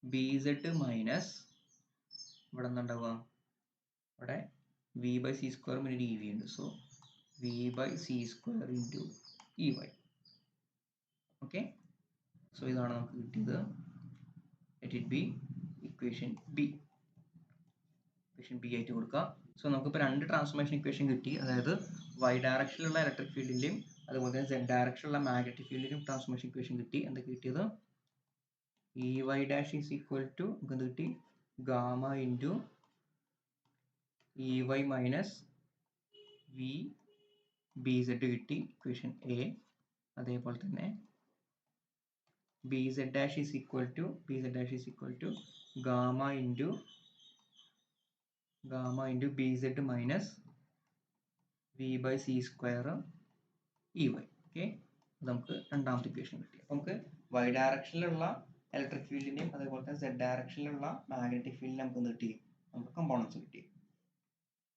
Speaker 1: B Z minus ഇവിടെ എന്താ ഉണ്ടാവുക? ഇവിടെ വി ബൈ സി സ്ക്വയർ പിന്നെ ഇ വി ഉണ്ട്. So V by C square into E Y. Okay, so ഇതാണ് നമുക്ക് കിട്ടിയത്. Let it be equation B. Equation B ആയിട്ട് കൊടുക്കുക. സോ നമുക്കിപ്പോൾ രണ്ട് ട്രാൻസ്ഫോർമേഷൻ ഇക്വേഷൻ കിട്ടി. അതായത് വൈ ഡയറക്ഷനിലുള്ള ഇലക്ട്രിക് ഫീൽഡിൻ്റെയും അതുപോലെ തന്നെ സെഡ് ഡയറക്ഷനിലുള്ള മാഗ്നറ്റിക് ഫീൽഡിൻ്റെയും ട്രാൻസ്ഫോർമേഷൻ ഇക്വേഷൻ കിട്ടി. എന്തൊക്കെ കിട്ടിയത്? E Y dash is equal to നമുക്ക് എന്ത് കിട്ടി? Gamma into E Y minus V B Z കിട്ടി, ഇക്വേഷൻ എ. അതേപോലെ തന്നെ B Z dash is equal to gamma into B Z minus V by C square E Y. Okay, നമുക്ക് രണ്ടാമത്തെ equation കിട്ടി. അപ്പോൾ നമുക്ക് വൈ ഡയറക്ഷനിലുള്ള ഇലക്ട്രിക് ഫീൽഡിൻ്റെയും അതേപോലെ തന്നെ സെഡ് ഡയറക്ഷനിലുള്ള മാഗ്നറ്റിക് ഫീൽഡിന് നമുക്ക് കിട്ടി? നമുക്ക് കമ്പോണൻസ് കിട്ടി.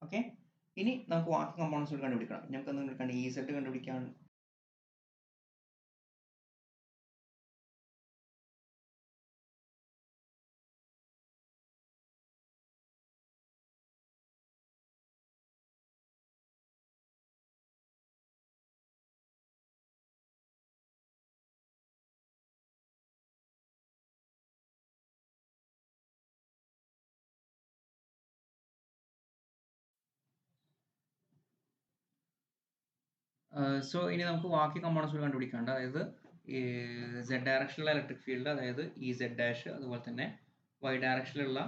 Speaker 1: ഓക്കെ, ഇനി നമുക്ക് ബാക്കി കമ്പോണൻസ് കണ്ടുപിടിക്കണം. നമുക്ക് എന്ത് കണ്ടുപിടിക്കണം? ഇ സെഡ് കണ്ടുപിടിക്കാൻ
Speaker 2: സോ ഇനി നമുക്ക് ബാക്കി കമ്പോണൻസ് കണ്ടുപിടിക്കാണ്ട്, അതായത് ഈ സെഡ് ഡയറക്ഷനിലുള്ള ഇലക്ട്രിക് ഫീൽഡ്, അതായത് ഇ സെഡ് ഡാഷ്, അതുപോലെ തന്നെ വൈ ഡയറക്ഷനിലുള്ള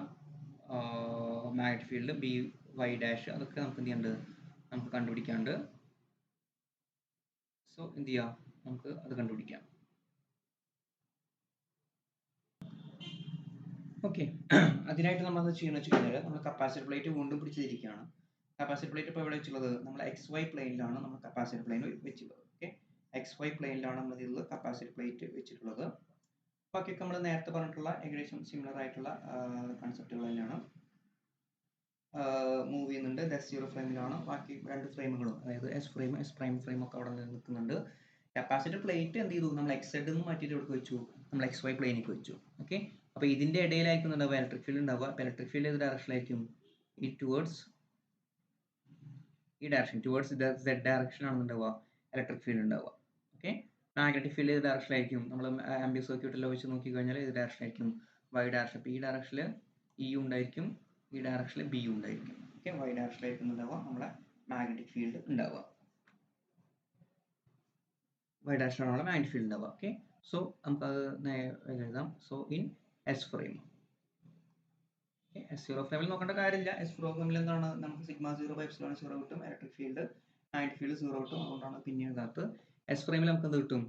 Speaker 2: magnetic field B Y dash, അതൊക്കെ നമുക്ക് എന്ത് ചെയ്യാണ്ട് നമുക്ക് കണ്ടുപിടിക്കാണ്ട്. സോ എന്ത് ചെയ്യാം, നമുക്ക് അത് കണ്ടുപിടിക്കാം. ഓക്കെ, അതിനായിട്ട് നമ്മൾ എന്താ ചെയ്യുന്നത് വെച്ച് കഴിഞ്ഞാൽ, നമ്മൾ കപ്പാസിറ്റർ പ്ലേറ്റ് വീണ്ടും പിടിച്ചിരിക്കുകയാണ്. കപ്പാസിറ്റർ പ്ലേറ്റ് ഇപ്പോൾ എവിടെ വെച്ചുള്ളത്, നമ്മൾ എക്സ് വൈ പ്ലെയിനിലാണ് നമ്മൾ കപ്പാസിറ്റർ പ്ലെയിൻ വെച്ചിട്ടുള്ളത്. ഓക്കെ, എക്സ് വൈ പ്ലെയിനിലാണ് നമ്മൾ ഇതിൽ കപ്പാസിറ്റർ പ്ലേറ്റ് വെച്ചിട്ടുള്ളത്. ബാക്കിയൊക്കെ നമ്മൾ നേരത്തെ പറഞ്ഞിട്ടുള്ള ഏകദേശം സിമിലർ ആയിട്ടുള്ള കൺസെപ്റ്റുകൾ തന്നെയാണ്. മൂവ് ചെയ്യുന്നുണ്ട്. ഇത് S0 ഫ്രെയിമിലാണ്. ബാക്കി രണ്ട് ഫ്രെയിമുകളും, അതായത് S frame, S prime frame ഒക്കെ അവിടെ നിൽക്കുന്നുണ്ട്. കപ്പാസിറ്റർ പ്ലേറ്റ് എന്ത് ചെയ്തു, നമ്മൾ എക്സ് സെഡ് നിന്ന് മാറ്റിയിട്ട് എവിടെ വെച്ചു, നമ്മൾ എക്സ് വൈ പ്ലെയിനിലേക്ക് വെച്ചു. ഓക്കെ, അപ്പോൾ ഇതിൻ്റെ ഇടയിലായിരിക്കും ഉണ്ടാവുക ഇലക്ട്രിക് ഫീൽഡ് ഉണ്ടാവുക. അപ്പോൾ ഇലക്ട്രിക് ഫീൽഡ് ഏത് ഡയറക്ഷനിലായിരിക്കും, ഈ ടുവേർഡ്സ് ഈ ഡയറക്ഷൻ, ടുവേർഡ്സ് സെഡ് ഡയറക്ഷൻ ആണെന്നുണ്ടാവുക ഇലക്ട്രിക് ഫീൽഡ് ഉണ്ടാവുക. ഓക്കെ, മാഗ്നറ്റിക് ഫീൽഡ് ഏത് ഡയറക്ഷനിലായിരിക്കും, നമ്മൾ ആംബിയർ സർക്യൂട്ടിൽ വെച്ച് നോക്കി കഴിഞ്ഞാൽ ഏത് ഡയറക്ഷനായിരിക്കും, വൈ ഡയറക്ഷൻ. അപ്പോൾ ഈ ഡയറക്ഷനിൽ ഇ ഉണ്ടായിരിക്കും, ഈ ഡയറക്ഷനിൽ ബി ഉണ്ടായിരിക്കും. ഓക്കെ, വൈ ഡയറക്ഷനിലായിരിക്കും ഉണ്ടാവുക നമ്മുടെ മാഗ്നറ്റിക് ഫീൽഡ് ഉണ്ടാവുക. വൈ ഡയറക്ഷനാണ് നമ്മുടെ മാഗ്നറ്റിക് ഫീൽഡ് ഉണ്ടാവുക. ഓക്കെ, സോ നമുക്കത് എഴുതാം. So in S frame, S0 ഫ്രെയിമിൽ നോക്കേണ്ട കാര്യമില്ല. S0 ഫ്രെയിമിൽ എന്താണ്, നമുക്ക് സിഗ്മ 0/ε0 കിട്ടും, ഇലക്ട്രിക് ഫീൽഡ് മാഗ്നറ്റിക് ഫീൽഡ് 0 കിട്ടും. അതുകൊണ്ടാണ് പിന്നെ എഴുതാത്തത്. എസ് ഫ്രെയിമിൽ നമുക്ക് എന്ത് കിട്ടും,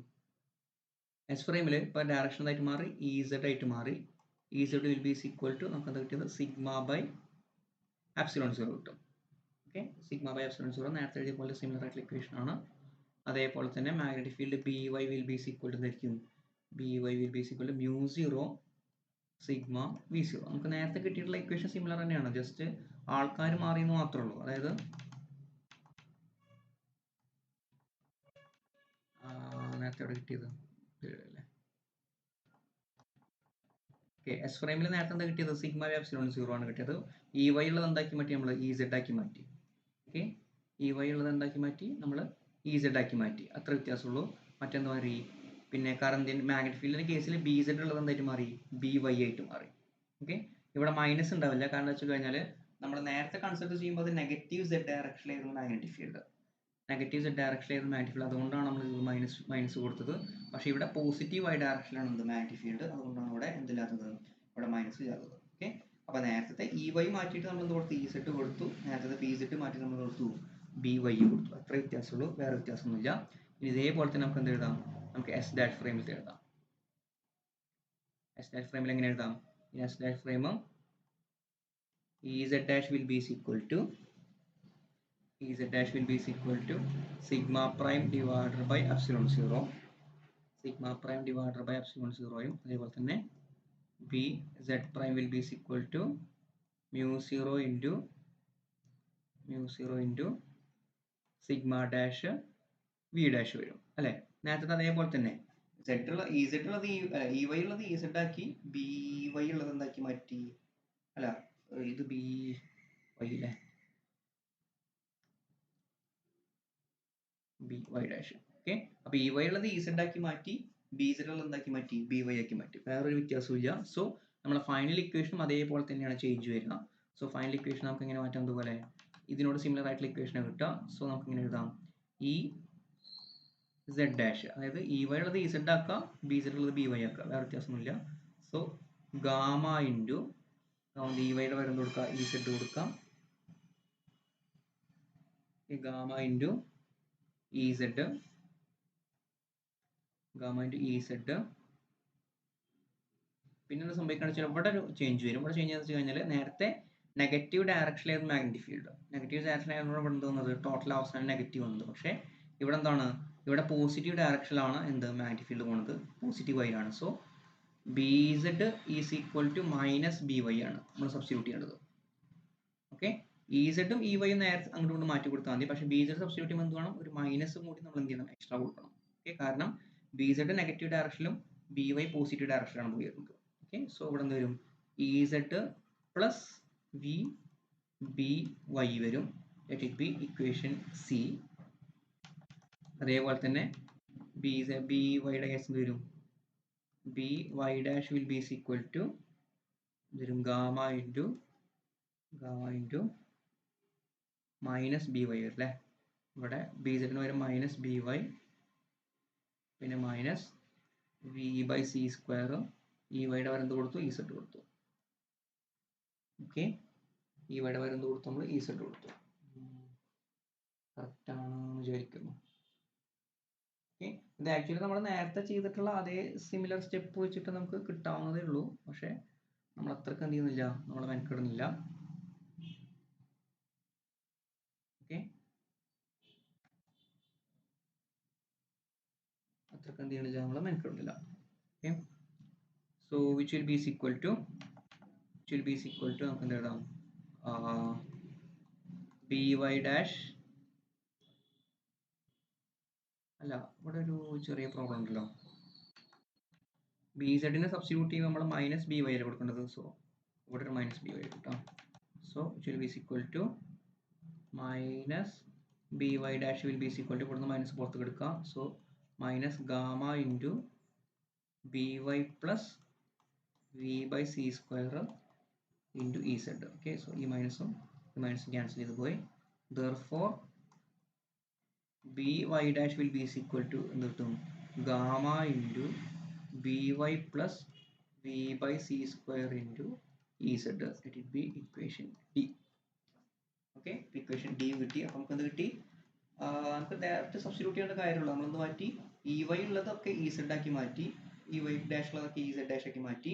Speaker 2: എസ് ഫ്രെയിമിൽ ഇപ്പോൾ ഡയറക്ഷൻ ആയിട്ട് മാറി, ഇ സെഡ് ആയിട്ട് മാറി. E Z will be equal to നമുക്ക് എന്താ കിട്ടിയത്, സിഗ്മ/ε0 കിട്ടും. ഓക്കെ, സിഗ്മ/ε0 നേരത്തെ എഴുതിയ പോലെ സിമിലർ ആയിട്ടുള്ള ഇക്വേഷൻ ആണ്. അതേപോലെ തന്നെ magnetic field B Y will be equal to എന്തായിരിക്കും, B Y will be equal to μ0 sigma V0. നമുക്ക് നേരത്തെ കിട്ടിയിട്ടുള്ള ഇക്വേഷൻ സിമിലർ തന്നെയാണ്, ജസ്റ്റ് ആൾക്കാർ മാറിയെന്ന് മാത്രമേ ഉള്ളൂ. അതായത് നേരത്തെ എവിടെ കിട്ടിയത് അല്ലേ, ഓക്കെ, എസ് ഫ്രെയിമിൽ നേരത്തെ എന്താ കിട്ടിയത്, സിഗ്മ/ε0 ആണ് കിട്ടിയത്. ഇ വൈ ഉള്ളത് എന്താക്കി മാറ്റി, നമ്മൾ ഇ സെഡ് ആക്കി മാറ്റി. ഓക്കെ, ഇ വൈ ഉള്ളത് എന്താക്കി മാറ്റി, നമ്മൾ ഇ സെഡ് ആക്കി മാറ്റി. അത്ര വ്യത്യാസമുള്ളൂ. മറ്റെന്താ മാറി, പിന്നെ കറന്റ് മാഗ്നറ്റിക് ഫീൽഡിന്റെ കേസിൽ ബി സെഡ് ഉള്ളത് എന്തായിട്ട് മാറി, ബി വൈ ആയിട്ട് മാറി. ഓക്കെ, ഇവിടെ മൈനസ് ഉണ്ടാവില്ല. കാരണം വെച്ച് കഴിഞ്ഞാൽ നമ്മൾ നേരത്തെ കൺസിഡർ ചെയ്യുമ്പോൾ അത് നെഗറ്റീവ് സെഡ് ഡയറക്ഷനിലായിരുന്നു മാഗ്നറ്റിക് ഫീൽഡ്, നെഗറ്റീവ് സെഡ് ഡയറക്ഷനിലായിരുന്നു മാഗ്നറ്റിക് ഫീൽഡ്. അതുകൊണ്ടാണ് നമ്മൾ ഇത് മൈനസ് കൊടുത്തത്. പക്ഷേ ഇവിടെ പോസിറ്റീവ് ആയി ഡയറക്ഷനിലാണ് എന്ത്, മാഗ്നറ്റിക് ഫീൽഡ്. അതുകൊണ്ടാണ് ഇവിടെ എന്തില്ലാത്തത്, ഇവിടെ മൈനസ് ഇല്ലാത്തത്. ഓക്കെ, അപ്പോൾ നേരത്തെ ഇ വൈ മാറ്റിയിട്ട് നമ്മൾ എന്ത് കൊടുത്തു, ഇ സെഡ് കൊടുത്തു. നേരത്തെ പി സെഡ് മാറ്റി നമ്മൾ കൊടുത്തു, ബി വൈ കൊടുത്തു. അത്ര വ്യത്യാസമുള്ളൂ, വേറെ വ്യത്യാസമൊന്നുമില്ല. ഇനി ഇതേപോലെ തന്നെ നമുക്ക് എന്ത് എഴുതാം, നമുക്ക് എസ് ഡാഷ് ഫ്രെയിമിൽ എഴുതാം. എസ് ഡാഷ് ഫ്രെയിമിൽ എങ്ങനെ എഴുതാം, S dash frame E Z dash will be equal to Z dash will be equal to sigma prime divided by epsilon 0. Sigma prime divided by epsilon 0 യും അതേപോലെ തന്നെ B Z prime will be equal to mu 0 into sigma dash V dash വരും അല്ലേ. നേരത്തെ അതേപോലെ തന്നെ Z ഉള്ള E Z ഉള്ളത് E Y ഉള്ളത് E Z ആക്കി, B Y ഉള്ളത് എന്താക്കി മാറ്റി, അല്ല ഇത് B Y അല്ലേ, ബി വൈ ഡാഷ്. ഓക്കെ, അപ്പോൾ ഇ വൈ ഉള്ളത് ഇ സെഡ് ആക്കി മാറ്റി, ബി സെഡ് ഉള്ളത് എന്താക്കി മാറ്റി, ബി വൈ ആക്കി മാറ്റി. വേറൊരു വ്യത്യാസവും ഇല്ല. സോ നമ്മളെ ഫൈനൽ ഇക്വേഷനും അതേപോലെ തന്നെയാണ് ചേഞ്ച് വരിക. സോ ഫൈനൽ ഇക്വേഷൻ നമുക്ക് ഇങ്ങനെ മാറ്റാം, അതുപോലെ ഇതിനോട് സിമിലർ ആയിട്ടുള്ള ഇക്വേഷനാണ് കിട്ടുക. സോ നമുക്ക് ഇങ്ങനെ എഴുതാം, ഇ സെഡ് ഡാഷ്, അതായത് ഇ വൈ ഉള്ളത് ഇ സെഡ് ആക്കാം, ബി സെഡ് ഉള്ളത് ബി വൈ ആക്കാം, വേറെ വ്യത്യാസമൊന്നുമില്ല. സോ ഗാമ ഇൻറ്റു ഇ വൈയുടെ പകരം കൊടുക്കുക, ഇ സെഡ് കൊടുക്കാം, gamma into E Z, gamma into E Z. പിന്നെ എന്താ സംഭവിക്കുകയെന്ന് വെച്ചാൽ ഇവിടെ ഒരു ചേഞ്ച് വരും. ഇവിടെ ചേഞ്ച് വെച്ച് കഴിഞ്ഞാൽ നേരത്തെ നെഗറ്റീവ് ഡയറക്ഷനിലായിരുന്നു മാഗ്നറ്റിക് ഫീൽഡ്, നെഗറ്റീവ് ഡയറക്ഷനിലായിരുന്നു ഇവിടെ തോന്നുന്നത്, ടോട്ടൽ അവസാനം നെഗറ്റീവ് വന്നത്. പക്ഷേ ഇവിടെ എന്താണ്, ഇവിടെ പോസിറ്റീവ് ഡയറക്ഷനിലാണ് എന്ത്, മാഗ്നറ്റിക് ഫീൽഡ് പോകുന്നത്, പോസിറ്റീവ് വൈയിലാണ്. So B Z is equal to minus B Y ആണ് നമ്മൾ സബ്സ്റ്റിറ്റ്യൂട്ട് ചെയ്യേണ്ടത്. ഓക്കെ, ഇ സെഡും ഇ വൈയും നേരത്തെ അങ്ങോട്ട് കൊണ്ട് മാറ്റി കൊടുത്താൽ മതി. പക്ഷേ ബി സെഡ് സബ്സ്റ്റിറ്റ്യൂട്ട് ചെയ്യുമ്പോൾ എന്ത് വേണം, ഒരു മൈനസും കൂടി നമ്മൾ എന്ത് ചെയ്യണം, എക്സ്ട്രാ കൊടുക്കണം. ഓക്കെ, കാരണം ബി സെഡ് നെഗറ്റീവ് ഡയറക്ഷനിലും ബി വൈ പോസിറ്റീവ് ഡയറക്ഷനിലാണ് പോയിരുന്നത്. ഓക്കെ, സോ ഇവിടെ എന്ത് വരും, E Z plus V B Y വരും. Let it be equation C. അതേപോലെ തന്നെ ബി വൈയുടെ കേസ് എന്ത് വരും, B Y dash will be equal to വരും gamma into minus B Y വരും അല്ലേ. ഇവിടെ ബി സെഡിന് പകരം മൈനസ് ബി വൈ പിന്നെ minus V by C square E വൈയുടെ പകരം എന്ത് കൊടുത്തു ഇ സെഡ് കൊടുത്തു. ഓക്കെ, ഇ വൈയുടെ പകരം എന്ത് കൊടുത്തു നമ്മൾ ഇ സെഡ് കൊടുത്തു. കറക്റ്റ് ആണെന്ന് വിചാരിക്കുന്നു. ഓക്കെ, ഇത് ആക്ച്വലി നമ്മൾ നേരത്തെ ചെയ്തിട്ടുള്ള അതേ സിമിലർ സ്റ്റെപ്പ് വെച്ചിട്ട് നമുക്ക് കിട്ടാവുന്നതേ ഉള്ളൂ. പക്ഷേ നമ്മൾ അത്രക്ക് എന്ത് ചെയ്യുന്നില്ല, നമ്മൾ മെനക്കെടുന്നില്ല. ഓക്കെ, അത്രക്ക് എന്ത് ചെയ്യണില്ല, നമ്മൾ മെനക്കെടുന്നില്ല. Okay, so which will be equal to നമുക്ക് എന്ത് എഴുതാം, ബി വൈ ഡാഷ് അല്ല, ഇവിടെ ഒരു ചെറിയ പ്രോബ്ലം ഉണ്ടല്ലോ. ബി സെഡിനെ സബ്സ്റ്റിറ്റ്യൂട്ട് ചെയ്യുമ്പോൾ നമ്മൾ മൈനസ് ബി വൈ കൊടുക്കേണ്ടത്. സോ ഇവിടെ ഒരു മൈനസ് ബി വൈ കിട്ടാം. So which will be equal to minus B Y dash will be equal to ഇവിടുന്ന് മൈനസ് പുറത്ത് എടുക്കുക. So minus gamma into B Y plus V by C square into E Z. Okay, so ഈ മൈനസും cancel ചെയ്ത് പോയി. Therefore B Y dash will be equal to എന്ത് കിട്ടും, gamma into B Y plus V by C square into E Z. It will be equation D. Okay, equation D കിട്ടി. അപ്പം നമുക്ക് എന്ത് കിട്ടി, നമുക്ക് ഡയറക്റ്റ് സബ്സ്റ്റിറ്റ്യൂട്ട് ചെയ്യേണ്ട കാര്യമുള്ളൂ. നമ്മളൊന്ന് മാറ്റി ഇ വൈ ഉള്ളതൊക്കെ ഇ സെഡ് ആക്കി മാറ്റി, ഇ വൈ ഡാഷ് ഉള്ളതൊക്കെ ഇ സെഡ് ഡാഷ് ആക്കി മാറ്റി,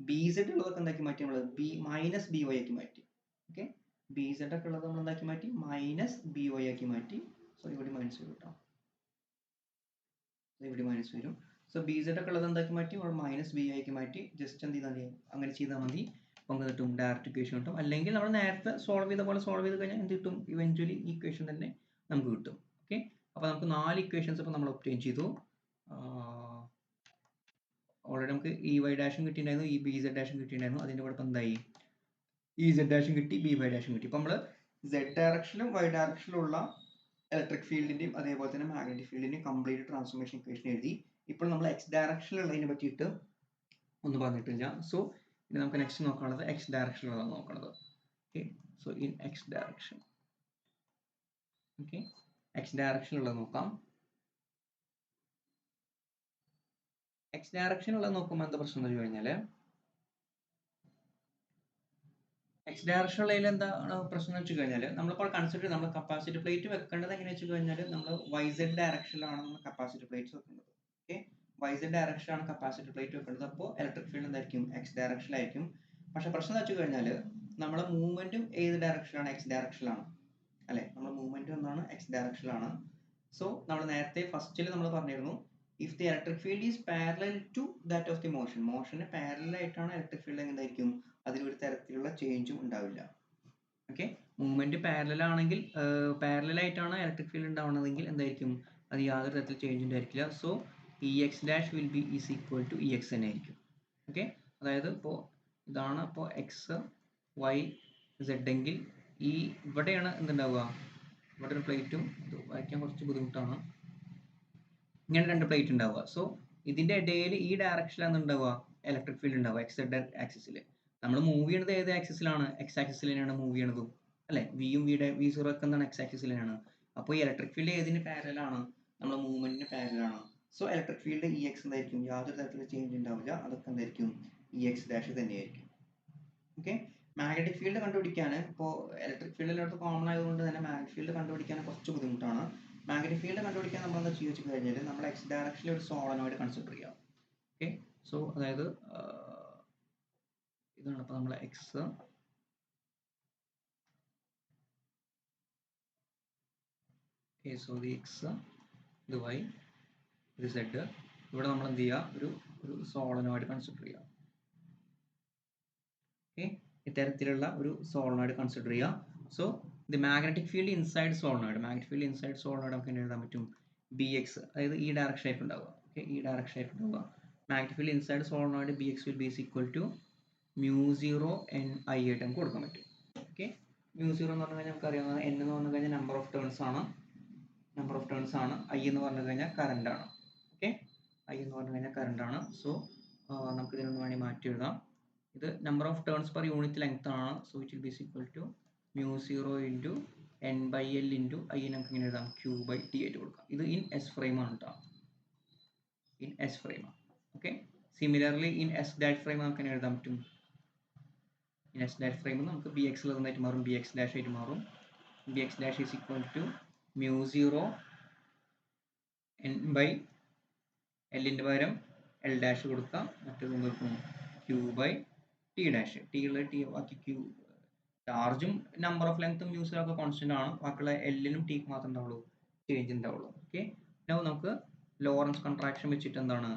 Speaker 2: ബി സെഡ് ഉള്ളതൊക്കെ എന്താക്കി മാറ്റി, നമ്മൾ ബി മൈനസ് ബി വൈ ആക്കി മാറ്റി. ഓക്കെ, ബി സെഡ് ഒക്കെ ഉള്ളത് നമ്മൾ എന്താക്കി മാറ്റി, മൈനസ് ബി വൈ ആക്കി മാറ്റി. സോ ഇവിടെ മൈനസ് വരും കേട്ടോ, ഇവിടെ മൈനസ് വരും. സോ ബി സെഡ് ഒക്കെ ഉള്ളത് എന്താക്കി മാറ്റി, നമ്മൾ മൈനസ് ബി ആക്കി മാറ്റി. ജസ്റ്റ് എന്ത് ചെയ്താൽ മതി, അങ്ങനെ ചെയ്താൽ മതി. നമുക്ക് കിട്ടും ഡയറക്റ്റ് ഇക്വേഷൻ കിട്ടും. അല്ലെങ്കിൽ നമ്മൾ നേരത്തെ സോൾവ് ചെയ്ത പോലെ സോൾവ് ചെയ്ത് കഴിഞ്ഞാൽ എന്ത് കിട്ടും, ഇവഞ്ച്വലി ഈ ഇക്വേഷൻ തന്നെ നമുക്ക് കിട്ടും. ഓക്കെ, അപ്പോൾ നമുക്ക് 4 ഇക്വേഷൻസ് ഇപ്പോൾ നമ്മൾ ഒബ്റ്റെയിൻ ചെയ്തു. ഓൾറെഡി നമുക്ക് ഇ വൈ ഡാഷും കിട്ടിയിട്ടുണ്ടായിരുന്നു, ഈ ബി സെഡ് ഡാഷും കിട്ടിയിട്ടുണ്ടായിരുന്നു. അതിൻ്റെ കൂടെ ഇപ്പം എന്തായി, ഇ സെഡ് ഡാഷും കിട്ടി, ബി വൈ ഡാഷും കിട്ടി. ഇപ്പം നമ്മൾ സെഡ് ഡയറക്ഷനിലും വൈ ഡയറക്ഷനിലുള്ള ഇലക്ട്രിക് ഫീൽഡിൻ്റെയും അതേപോലെ തന്നെ മാഗ്നറ്റിക് ഫീൽഡിൻ്റെയും കംപ്ലീറ്റ് ട്രാൻസ്ഫോർമേഷൻ ഇക്വേഷൻ എഴുതി. ഇപ്പോൾ നമ്മൾ എക്സ് ഡയറക്ഷനിലുള്ളതിനെ പറ്റിയിട്ട് ഒന്നും പറഞ്ഞിട്ടില്ല. സോ ഇനി നമുക്ക് നെക്സ്റ്റ് നോക്കാനുള്ളത് എക്സ് ഡയറക്ഷനിലാണ് നോക്കുന്നത്. Okay, so in X direction. Okay, X ഡയറക്ഷനിലുള്ളത് നോക്കാം. എക്സ് ഡയറക്ഷനുള്ളത് നോക്കുമ്പോൾ എന്താ പ്രശ്നം എന്ന് വെച്ച് കഴിഞ്ഞാൽ, എക്സ് ഡയറക്ഷനുള്ളതിൽ എന്താണ് പ്രശ്നം എന്ന് വെച്ച് കഴിഞ്ഞാൽ, നമ്മളിപ്പോൾ കൺസിഡർ നമ്മൾ കപ്പാസിറ്റി പ്ലേറ്റ് വെക്കേണ്ടത് എങ്ങനെയാണെന്ന് വെച്ച് കഴിഞ്ഞാൽ, നമ്മൾ വൈ സെഡ് ഡയറക്ഷനിലാണ് നമ്മൾ കപ്പാസിറ്റി പ്ലേറ്റ് വെക്കേണ്ടത്. ഓക്കെ, വൈ സെഡ് ഡയറക്ഷനിലാണ് കപ്പാസിറ്റി പ്ലേറ്റ് വെക്കേണ്ടത്. അപ്പോൾ ഇലക്ട്രിക് ഫീൽഡ് എന്തായിരിക്കും, എക്സ് ഡയറക്ഷനിലായിരിക്കും. പക്ഷെ പ്രശ്നം എന്ന് വെച്ച് കഴിഞ്ഞാൽ, നമ്മളെ മൂവ്മെന്റും ഏത് ഡയറക്ഷനിലാണ്, എക്സ് ഡയറക്ഷനിലാണ് അല്ലെ, നമ്മുടെ മൂവ്മെന്റ് ഒന്നാണ് എക്സ് ഡയറക്ഷനിലാണ്. സോ നമ്മൾ നേരത്തെ ഫസ്റ്റിൽ നമ്മൾ പറഞ്ഞിരുന്നു, if the electric field is parallel to that of the മോഷന് പാരലൽ ആയിട്ടാണ് ഇലക്ട്രിക് ഫീൽഡ് എന്തായിരിക്കും, അതിലൊരു തരത്തിലുള്ള ചേഞ്ചും ഉണ്ടാവില്ല. ഓക്കെ, മൂവ്മെന്റ് പാരലൽ ആണെങ്കിൽ, പാരലൽ ആയിട്ടാണ് ഇലക്ട്രിക് ഫീൽഡ് ഉണ്ടാവുന്നതെങ്കിൽ എന്തായിരിക്കും, അത് യാതൊരു തരത്തിൽ ചേഞ്ച് ഉണ്ടായിരിക്കില്ല. So E X dash will be is equal to E X തന്നെ ആയിരിക്കും. ഓക്കെ, അതായത് ഇപ്പോൾ ഇതാണ് ഇപ്പോൾ എക്സ് വൈ സെഡ് എങ്കിൽ ഈ ഇവിടെയാണ് എന്തുണ്ടാവുക, ഇവിടെ ഒരു പ്ലേറ്റും, ഇത് വരയ്ക്കാൻ കുറച്ച് ബുദ്ധിമുട്ടാണ്, ഇങ്ങനെ 2 പ്ലേറ്റ് ഉണ്ടാവുക. സോ ഇതിന്റെ ഇടയിൽ ഈ ഡയറക്ഷനിലാണ് ഉണ്ടാവുക ഇലക്ട്രിക് ഫീൽഡ് ഉണ്ടാവുക, എക്സ് സെഡ് ആക്സിസിൽ. നമ്മൾ മൂവ് ചെയ്യുന്നത് ഏത് ആക്സിസിലാണ്, എക്സ് ആക്സിസിൽ തന്നെയാണ് മൂവ് ചെയ്യണതും അല്ലെ. വിയും വി സീറോ ഒക്കെ എന്താണ്, എക്സ് ആക്സിസിൽ തന്നെയാണ്. അപ്പോൾ ഈ ഇലക്ട്രിക് ഫീൽഡ് ഏതിന് പാരലാണ്, നമ്മുടെ മൂവ്മെന്റിന് പാരലാണ്. So electric field E X എന്തായിരിക്കും, യാതൊരു തരത്തിലുള്ള ചേഞ്ച് ഉണ്ടാവില്ല, അതൊക്കെ എന്തായിരിക്കും ഇ എക്സ് ഡാഷ് തന്നെയായിരിക്കും. ഓക്കെ, മാഗ്നറ്റിക് ഫീൽഡ് കണ്ടുപിടിക്കാൻ ഇപ്പോൾ ഇലക്ട്രിക് ഫീൽഡ് എല്ലായിടത്തും കോമൺ ആയതുകൊണ്ട് തന്നെ മാഗ്നറ്റിക് ഫീൽഡ് കണ്ടുപിടിക്കാൻ കുറച്ച് ബുദ്ധിമുട്ടാണ്. മാഗ്നറ്റിക് ഫീൽഡ് കണ്ടുപിടിക്കാൻ നമ്മൾ എന്താ ചെയ്യുക വെച്ച് കഴിഞ്ഞാൽ, നമ്മൾ എക്സ് ഡയറക്ഷനിൽ ഒരു സോളനോയിഡ് കൺസിഡർ ചെയ്യാം. ഓക്കെ, സോ അതായത് ഇതാണ് ഇപ്പോൾ നമ്മളെ X, okay, so the X, ഇത് വൈ, ഇത് സെഡ്. ഇവിടെ നമ്മൾ എന്ത് ചെയ്യുക, ഒരു സോളനോയിഡ് കൺസിഡർ ചെയ്യാം. ഓക്കെ, ഇത്തരത്തിലുള്ള ഒരു സോളനോയിഡ് കൺസിഡർ ചെയ്യുക. So the magnetic field inside solenoid, magnetic field inside solenoid നമുക്ക് എഴുതാൻ പറ്റും ബി എക്സ്, അതായത് ഈ ഡയറക്ഷൻ ആയിട്ട് ഉണ്ടാവുക. ഓക്കെ, ഈ ഡയറക്ഷൻ ആയിട്ട് ഉണ്ടാവുക. Magnetic field inside solenoid B X will be equal to μ0 n I ആയിട്ട് നമുക്ക് കൊടുക്കാൻ പറ്റും. ഓക്കെ, μ0 എന്ന് പറഞ്ഞു കഴിഞ്ഞാൽ നമുക്ക് അറിയാവുന്നത്, n എന്ന് പറഞ്ഞു കഴിഞ്ഞാൽ നമ്പർ ഓഫ് ടേൺസ് ആണ്, I എന്ന് പറഞ്ഞു കഴിഞ്ഞാൽ കറണ്ട് ആണ്. ഓക്കെ, I എന്ന് പറഞ്ഞു കഴിഞ്ഞാൽ കറണ്ട് ആണ്. സോ നമുക്ക് ഇതിനൊന്ന് വേണമെങ്കിൽ മാറ്റി എഴുതാം. ഇത് number of turns per unit length ആണ്. So it will be equal to μ0 into N by L into I നമുക്ക് ഇങ്ങനെ എഴുതാം ക്യൂ ബൈ ടി ആയിട്ട് കൊടുക്കാം. ഇത് ഇൻ എസ് ഫ്രെയിം ആണ് കേട്ടോ, ഇൻ എസ് ഫ്രെയിം ആണ്. Okay, similarly in S dash frame നമുക്ക് എങ്ങനെ എഴുതാൻ പറ്റും? ഇൻ എസ് ഡാഷ് ഫ്രെയിം നമുക്ക് ബി എക്സ് ഉള്ളതായിട്ട് മാറും, ബി എക്സ് ഡാഷ് ആയിട്ട് മാറും. B X dash is equal to mu 0 N by എല്ലിൻ്റെ പകരം എൽ ഡാഷ് കൊടുക്കാം, മറ്റേത് കൊടുക്കും Q by T dash. T ഉള്ള ടി ബാക്കി ക്യൂ, ചാർജും നമ്പർ ഓഫ് ലെങ്ത്തും മ്യൂസിലൊക്കെ കോൺസ്റ്റന്റ് ആണ്, ബാക്കിയുള്ള എല്ലിനും ടിക്ക് മാത്രമേ ഉണ്ടാവുള്ളൂ ചേഞ്ച് ഉണ്ടാവുള്ളൂ. ഓക്കെ, നമുക്ക് ലോറൻസ് കോൺട്രാക്ഷൻ വെച്ചിട്ട് എന്താണ്,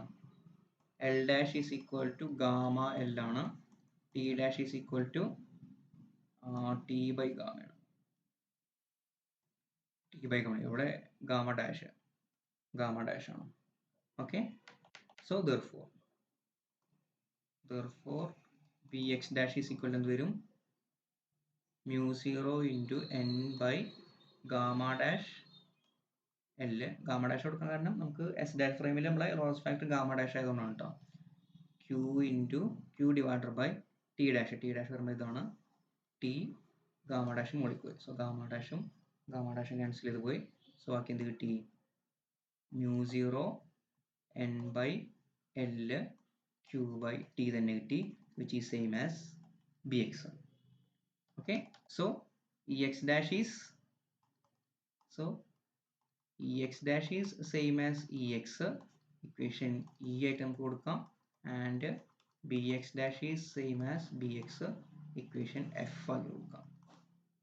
Speaker 2: L dash is equal to gamma L ആണ്, T dash is equal to T by ഗാമയാണ്. ടി ബൈ ഗാമ ഇവിടെ ഗാമ ഡാഷ് ആണ്. Okay, so therefore bx dash is equal to എന്ത് വരും, mu 0 into n by gamma dash L. Gamma dash കൊടുക്കാൻ കാരണം നമുക്ക് S dash ഫ്രെയിമിൽ നമ്മളെ ലോറൻസ് ഫാക്ടർ ഗാമ ഡാഷ് ആയതുകൊണ്ടാണ് കേട്ടോ. Q into Q divided by T dash. T dash വരുമ്പോൾ ഇതാണ് ടി, ഗാമ ഡാഷും മുകളിൽ പോയി. സോ ഗാമ ഡാഷും ക്യാൻസൽ ചെയ്ത് പോയി. സോ ബാക്കി എന്ത് കിട്ടി, mu 0 n by L q by t തന്നെ കിട്ടി, which is same as bx. Okay, so ex dash is same as ex, equation e ആയിട്ട് നമുക്ക് കൊടുക്കാം, and bx dash is same as bx, equation f ആക്കി കൊടുക്കാം.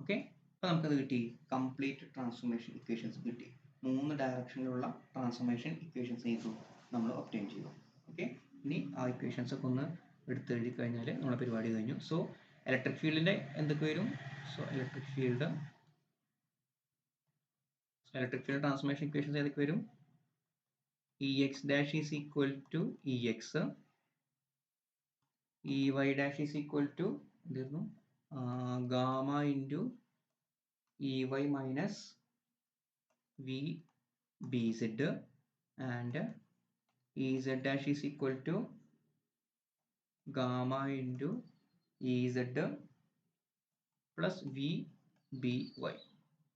Speaker 2: Okay, അപ്പോൾ നമുക്കത് കിട്ടി, കംപ്ലീറ്റ് ട്രാൻസ്ഫോർമേഷൻ ഇക്വേഷൻസ് കിട്ടി. 3 ഡയറക്ഷനിലുള്ള ട്രാൻസ്ഫോർമേഷൻ ഇക്വേഷൻസ് ചെയ്തു നമ്മൾ ഒബ്റ്റെയിൻ ചെയ്തു. ഓക്കെ, ഇനി ആ ഇക്വേഷൻസ് ഒക്കെ ഒന്ന് എടുത്തെഴുതി കഴിഞ്ഞാൽ നമ്മുടെ പരിപാടി കഴിഞ്ഞു. സോ ഇലക്ട്രിക് ഫീൽഡിൻ്റെ എന്തൊക്കെ വരും, so electric field transformation equations ഏതൊക്കെ വരും, ex dash is equal to ex, ey dash is equal to എന്തായിരുന്നു, gamma into ey minus V B Z, and ez dash is equal to gamma into ez plus v by.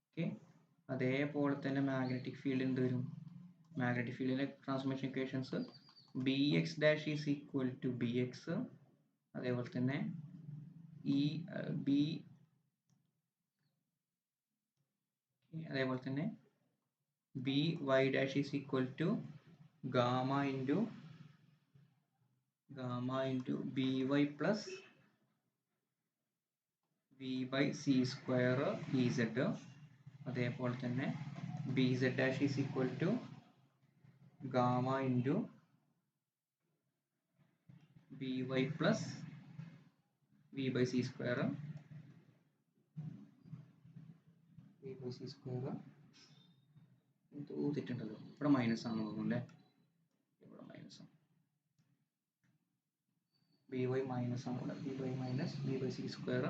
Speaker 2: Okay, അതേപോലെ തന്നെ magnetic field എന്ത് വരും, magnetic ഫീൽഡിലെ transformation equations bx dash is equal to bx, അതേപോലെ തന്നെ അതേപോലെ തന്നെ by dash is equal to gamma into by plus v by c square ez, അതേപോലെ തന്നെ bz dash is equal to gamma into by plus v by c square എന്തോ തെറ്റുണ്ടല്ലോ, ഇവിടെ minus ആണ് തോന്നുന്നു അല്ലേ, ഇവിടെ മൈനസ് ആണ്, ബി വൈ മൈനസ് ആണ് ഇവിടെ, B Y minus B by C square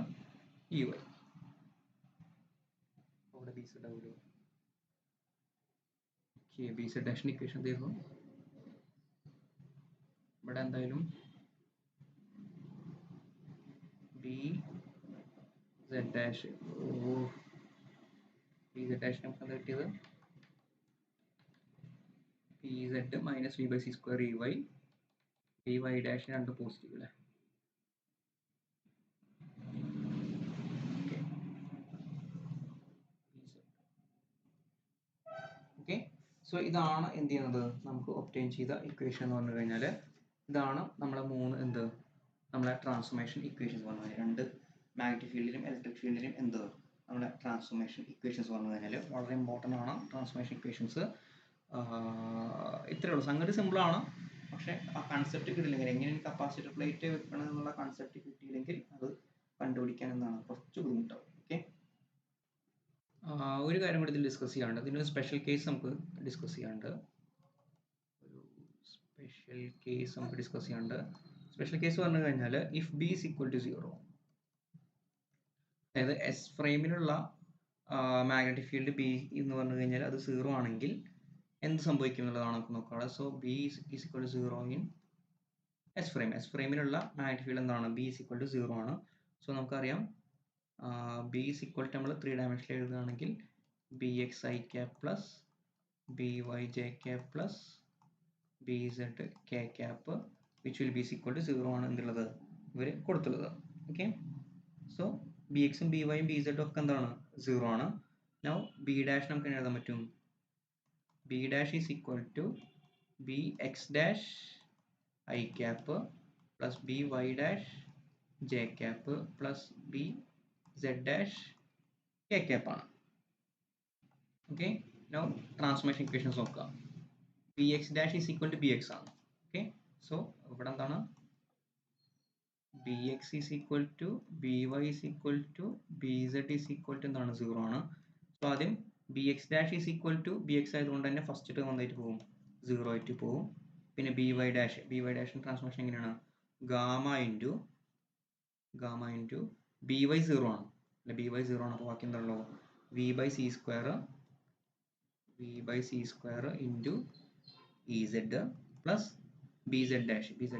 Speaker 2: E Y, അവിടെ ബി സെഡ് ആവുമല്ലോ. ഓക്കെ, ബി സെഡ് ഡാഷിൻ്റെ ഇക്വേഷൻ തീർന്നു. ഇവിടെ എന്തായാലും B Z dash, B Z dash നമുക്ക് എന്താ കിട്ടിയത്, P Z minus V by C square E Y, B Y dash രണ്ട് പോസിറ്റീവ് അല്ലേ. ഓക്കെ, സോ ഇതാണ് എന്ത് ചെയ്യുന്നത്, നമുക്ക് ഒബ്റ്റെയിൻ ചെയ്ത ഇക്വേഷൻ എന്ന് പറഞ്ഞു കഴിഞ്ഞാൽ ഇതാണ് നമ്മളെ നമ്മളെ ട്രാൻസ്ഫോർമേഷൻ ഇക്വേഷൻസ് പറഞ്ഞു കഴിഞ്ഞാൽ, രണ്ട് മാഗ്നറ്റിക് ഫീൽഡിലും ഇലക്ട്രിക് ഫീൽഡിലും നമ്മുടെ ട്രാൻസ്ഫോർമേഷൻ ഇക്വേഷൻസ് പറഞ്ഞു കഴിഞ്ഞാൽ വളരെ ഇമ്പോർട്ടൻ്റ് ആണ് ട്രാൻസ്ഫോർമേഷൻ ഇക്വേഷൻസ്. ഇത്രയേ ഉള്ളൂ, സംഗതി സിമ്പിളാണ്, പക്ഷേ ആ കൺസെപ്റ്റ് കിട്ടിയില്ലെങ്കിൽ, എങ്ങനെ കപ്പാസിറ്റർ പ്ലേറ്റ് വെക്കണം എന്നുള്ള കൺസെപ്റ്റ് കിട്ടിയില്ലെങ്കിൽ അത് കണ്ടുപിടിക്കാൻ എന്താണ് കുറച്ച് ബുദ്ധിമുട്ടാവും. ഓക്കെ, ഒരു കാര്യം കൂടി ഇതിൽ ഡിസ്കസ് ചെയ്യാനുണ്ട്, ഇതിനൊരു സ്പെഷ്യൽ കേസ് നമുക്ക് ഡിസ്കസ് ചെയ്യാനുണ്ട്. സ്പെഷ്യൽ കേസ് പറഞ്ഞു കഴിഞ്ഞാൽ if B is equal to 0, അതായത് എസ് ഫ്രെയിമിലുള്ള മാഗ്നറ്റിക് ഫീൽഡ് ബി എന്ന് പറഞ്ഞു കഴിഞ്ഞാൽ അത് 0 ആണെങ്കിൽ എന്ത് സംഭവിക്കും എന്നുള്ളതാണ് നമുക്ക് നോക്കാനുള്ളത്. So B is equal to 0 in S ഫ്രെയിമിലുള്ള മാഗ്നറ്റിക് ഫീൽഡ് എന്താണ്, ബി ഈസ് ഈക്വൽ ടു 0 ആണ്. സോ നമുക്കറിയാം ബി ഈസ് ഈക്വൽ ടു നമ്മൾ 3 ഡയമെൻഷനിൽ എഴുതുകയാണെങ്കിൽ B X I cap plus B Y J cap plus B Z K cap which will be equal to 0 ആണ് എന്തുള്ളത് ഇവർ കൊടുത്തുള്ളത്. ഓക്കെ, സോ ബി എക്സും ബി വൈയും ബി സെഡും ഒക്കെ എന്താണ് 0 ആണ്. നൗ ബി ഡാഷ് നമുക്ക് എഴുതാൻ പറ്റും B dash is equal to B X dash I cap plus B Y dash J cap plus B Z dash K cap ആണ്. ഓക്കെ, നൗ ട്രാൻസ്ഫോർമേഷൻ ഇക്വേഷൻസ് നോക്കാം. B X dash is equal to B X ആണ്. Okay, so ഇവിടെ എന്താണ് B X is equal to B Y is equal to B Z is equal to എന്താണ് 0 ആണ്. So ആദ്യം B X dash is equal to B X ആയതുകൊണ്ട് തന്നെ first term എന്തായിട്ട് പോകും 0 ആയിട്ട് പോകും. പിന്നെ ബി വൈ ഡാഷിന് ട്രാൻസ്ഫോർമേഷൻ എങ്ങനെയാണ് ഗാമ ഇൻറ്റു ബി വൈ 0 ആണ് അല്ലെ, ബി വൈ 0 ആണ്. അപ്പോൾ ബാക്കി എന്താണല്ലോ V by C square into E Z plus B Z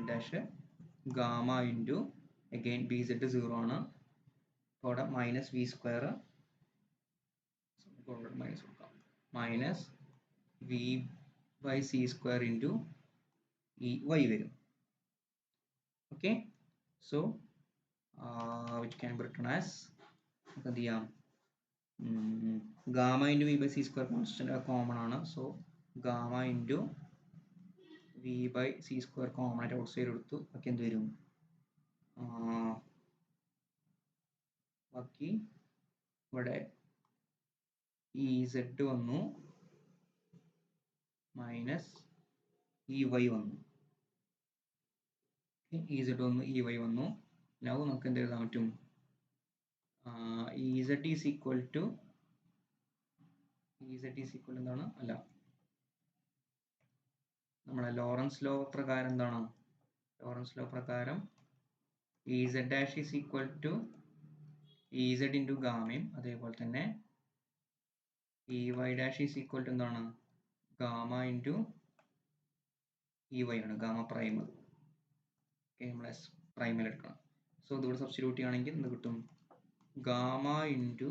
Speaker 2: dash gamma into again B Z 0 ആണ്. അപ്പോൾ അവിടെ മൈനസ് വി സ്ക്വയർ മൈനസ് കൊടുക്കാം minus V by C square into E Y വരും. Okay, so which can be written as നമുക്ക് എന്ത് ചെയ്യാം gamma into V by C square constant common ആണ്. So gamma into V by C square common ആയിട്ട് outside എടുത്തു. ബാക്കി എന്ത് വരും ബാക്കി ഇവിടെ ഇ സെഡ് വന്നു മൈനസ് ഇ വൈ വന്നു. ഇ സെഡ് വന്നു ഇ വൈ വന്നു. നൗ നമുക്ക് എന്ത് എഴുതാൻ പറ്റും E Z is equal to എന്താണ് അല്ല നമ്മളെ ലോറൻസ് ലോ പ്രകാരം എന്താണ് E Z dash is equal to E Z into ഗാമയും അതേപോലെ തന്നെ E Y dash is equal to എന്താണ് ഗാമ ഇൻറ്റു ഇ വൈ ആണ് ഗാമ പ്രൈം. ഓക്കെ, നമ്മൾ എസ് പ്രൈമിൽ എടുക്കണം. സോ ഇതിവിടെ സബ്സ്റ്റിറ്റ്യൂട്ട് ചെയ്യുകയാണെങ്കിൽ എന്ത് കിട്ടും gamma into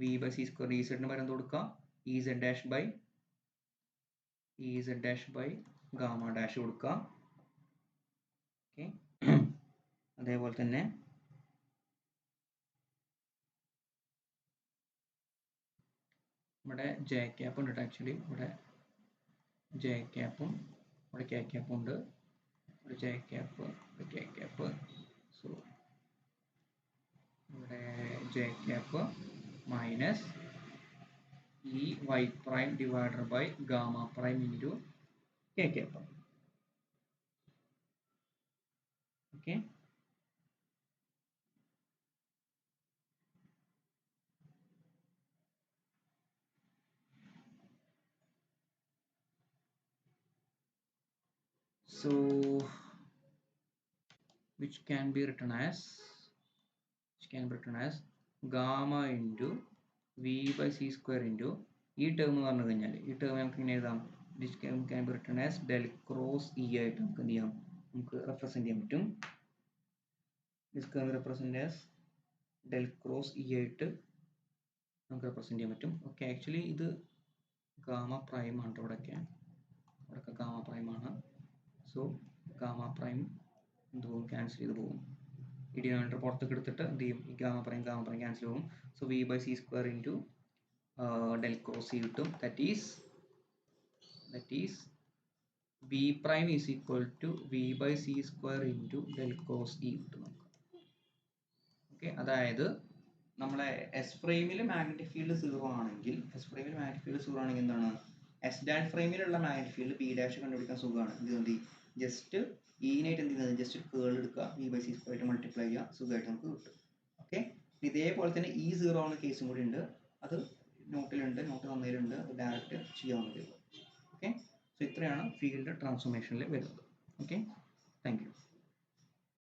Speaker 2: V by C square E സെഡിന് പകരം കൊടുക്കുക E Z dash by gamma dash കൊടുക്കുക. ഓക്കെ, അതേപോലെ തന്നെ ഇവിടെ ജെ ക്യാപ്പ് ഉണ്ട്. ആക്ച്വലി ഇവിടെ ജെ ക്യാപ്പും ഇവിടെ കെ ക്യാപ്പും ഉണ്ട്. ഇവിടെ J cap K cap. So ഇവിടെ J cap minus E Y prime divided by gamma prime into K cap. Okay, so which can be written as gamma into v by c square into ഈ term എന്ന് പറഞ്ഞു കഴിഞ്ഞാൽ ഈ term നമുക്ക് ഇങ്ങനെ എഴുതാം which can be written as del cross e ആയിട്ട് നമുക്ക് എന്ത് ചെയ്യാം നമുക്ക് റെപ്രസെന്റ് ചെയ്യാൻ പറ്റും. this can be represented as del cross e ആയിട്ട് നമുക്ക് റെപ്രസെന്റ് ചെയ്യാൻ പറ്റും. ഓക്കെ, ആക്ച്വലി ഇത് ഗാമ പ്രൈം ആണ്. ഇവിടെയൊക്കെ ഗാമ പ്രൈം ആണ്. സോ ഗാമ പ്രൈം എന്ത് പോകും ക്യാൻസൽ ചെയ്ത് പോകും. ഈ ഡിനോമിനേറ്റർ പുറത്തേക്ക് എടുത്തിട്ട് എന്ത് ചെയ്യും ഈ ഗാമ പ്രൈം ക്യാൻസൽ പോകും. So V by C square into del cross C കിട്ടും. That is B prime is equal to V by C square into del cross E കിട്ടും നമുക്ക്. ഓക്കെ, അതായത് നമ്മളെ എസ് ഫ്രെയിമിൽ മാഗ്നറ്റിക് ഫീൽഡ് 0 ആണെങ്കിൽ എന്താണ് S dash ഫ്രെയിമിലുള്ള മാഗ്നറ്റിക് ഫീൽഡ് പി ഡാഷ് കണ്ടുപിടിക്കാൻ സുഖമാണ്. എന്ത് ജസ്റ്റ് ഈനായിട്ട് എന്ത് ചെയ്യുന്നത് ജസ്റ്റ് കേൾ എടുക്കുക വി ബൈ സി സ്ക്വയർ ആയിട്ട് മൾട്ടിപ്ലൈ ചെയ്യുക സുഖമായിട്ട് നമുക്ക് കിട്ടും. ഓക്കെ, ഇതേപോലെ തന്നെ ഈ 0 ആവുന്ന കേസും കൂടി ഉണ്ട്. അത് നോട്ട് തന്നതിലുണ്ട്. അത് ഡയറക്റ്റ് ചെയ്യാവുന്നതേ ഉള്ളൂ. ഓക്കെ, സോ ഇത്രയാണ് ഫീൽഡ് ട്രാൻസ്ഫോർമേഷനിൽ വരുന്നത്. Okay, thank you.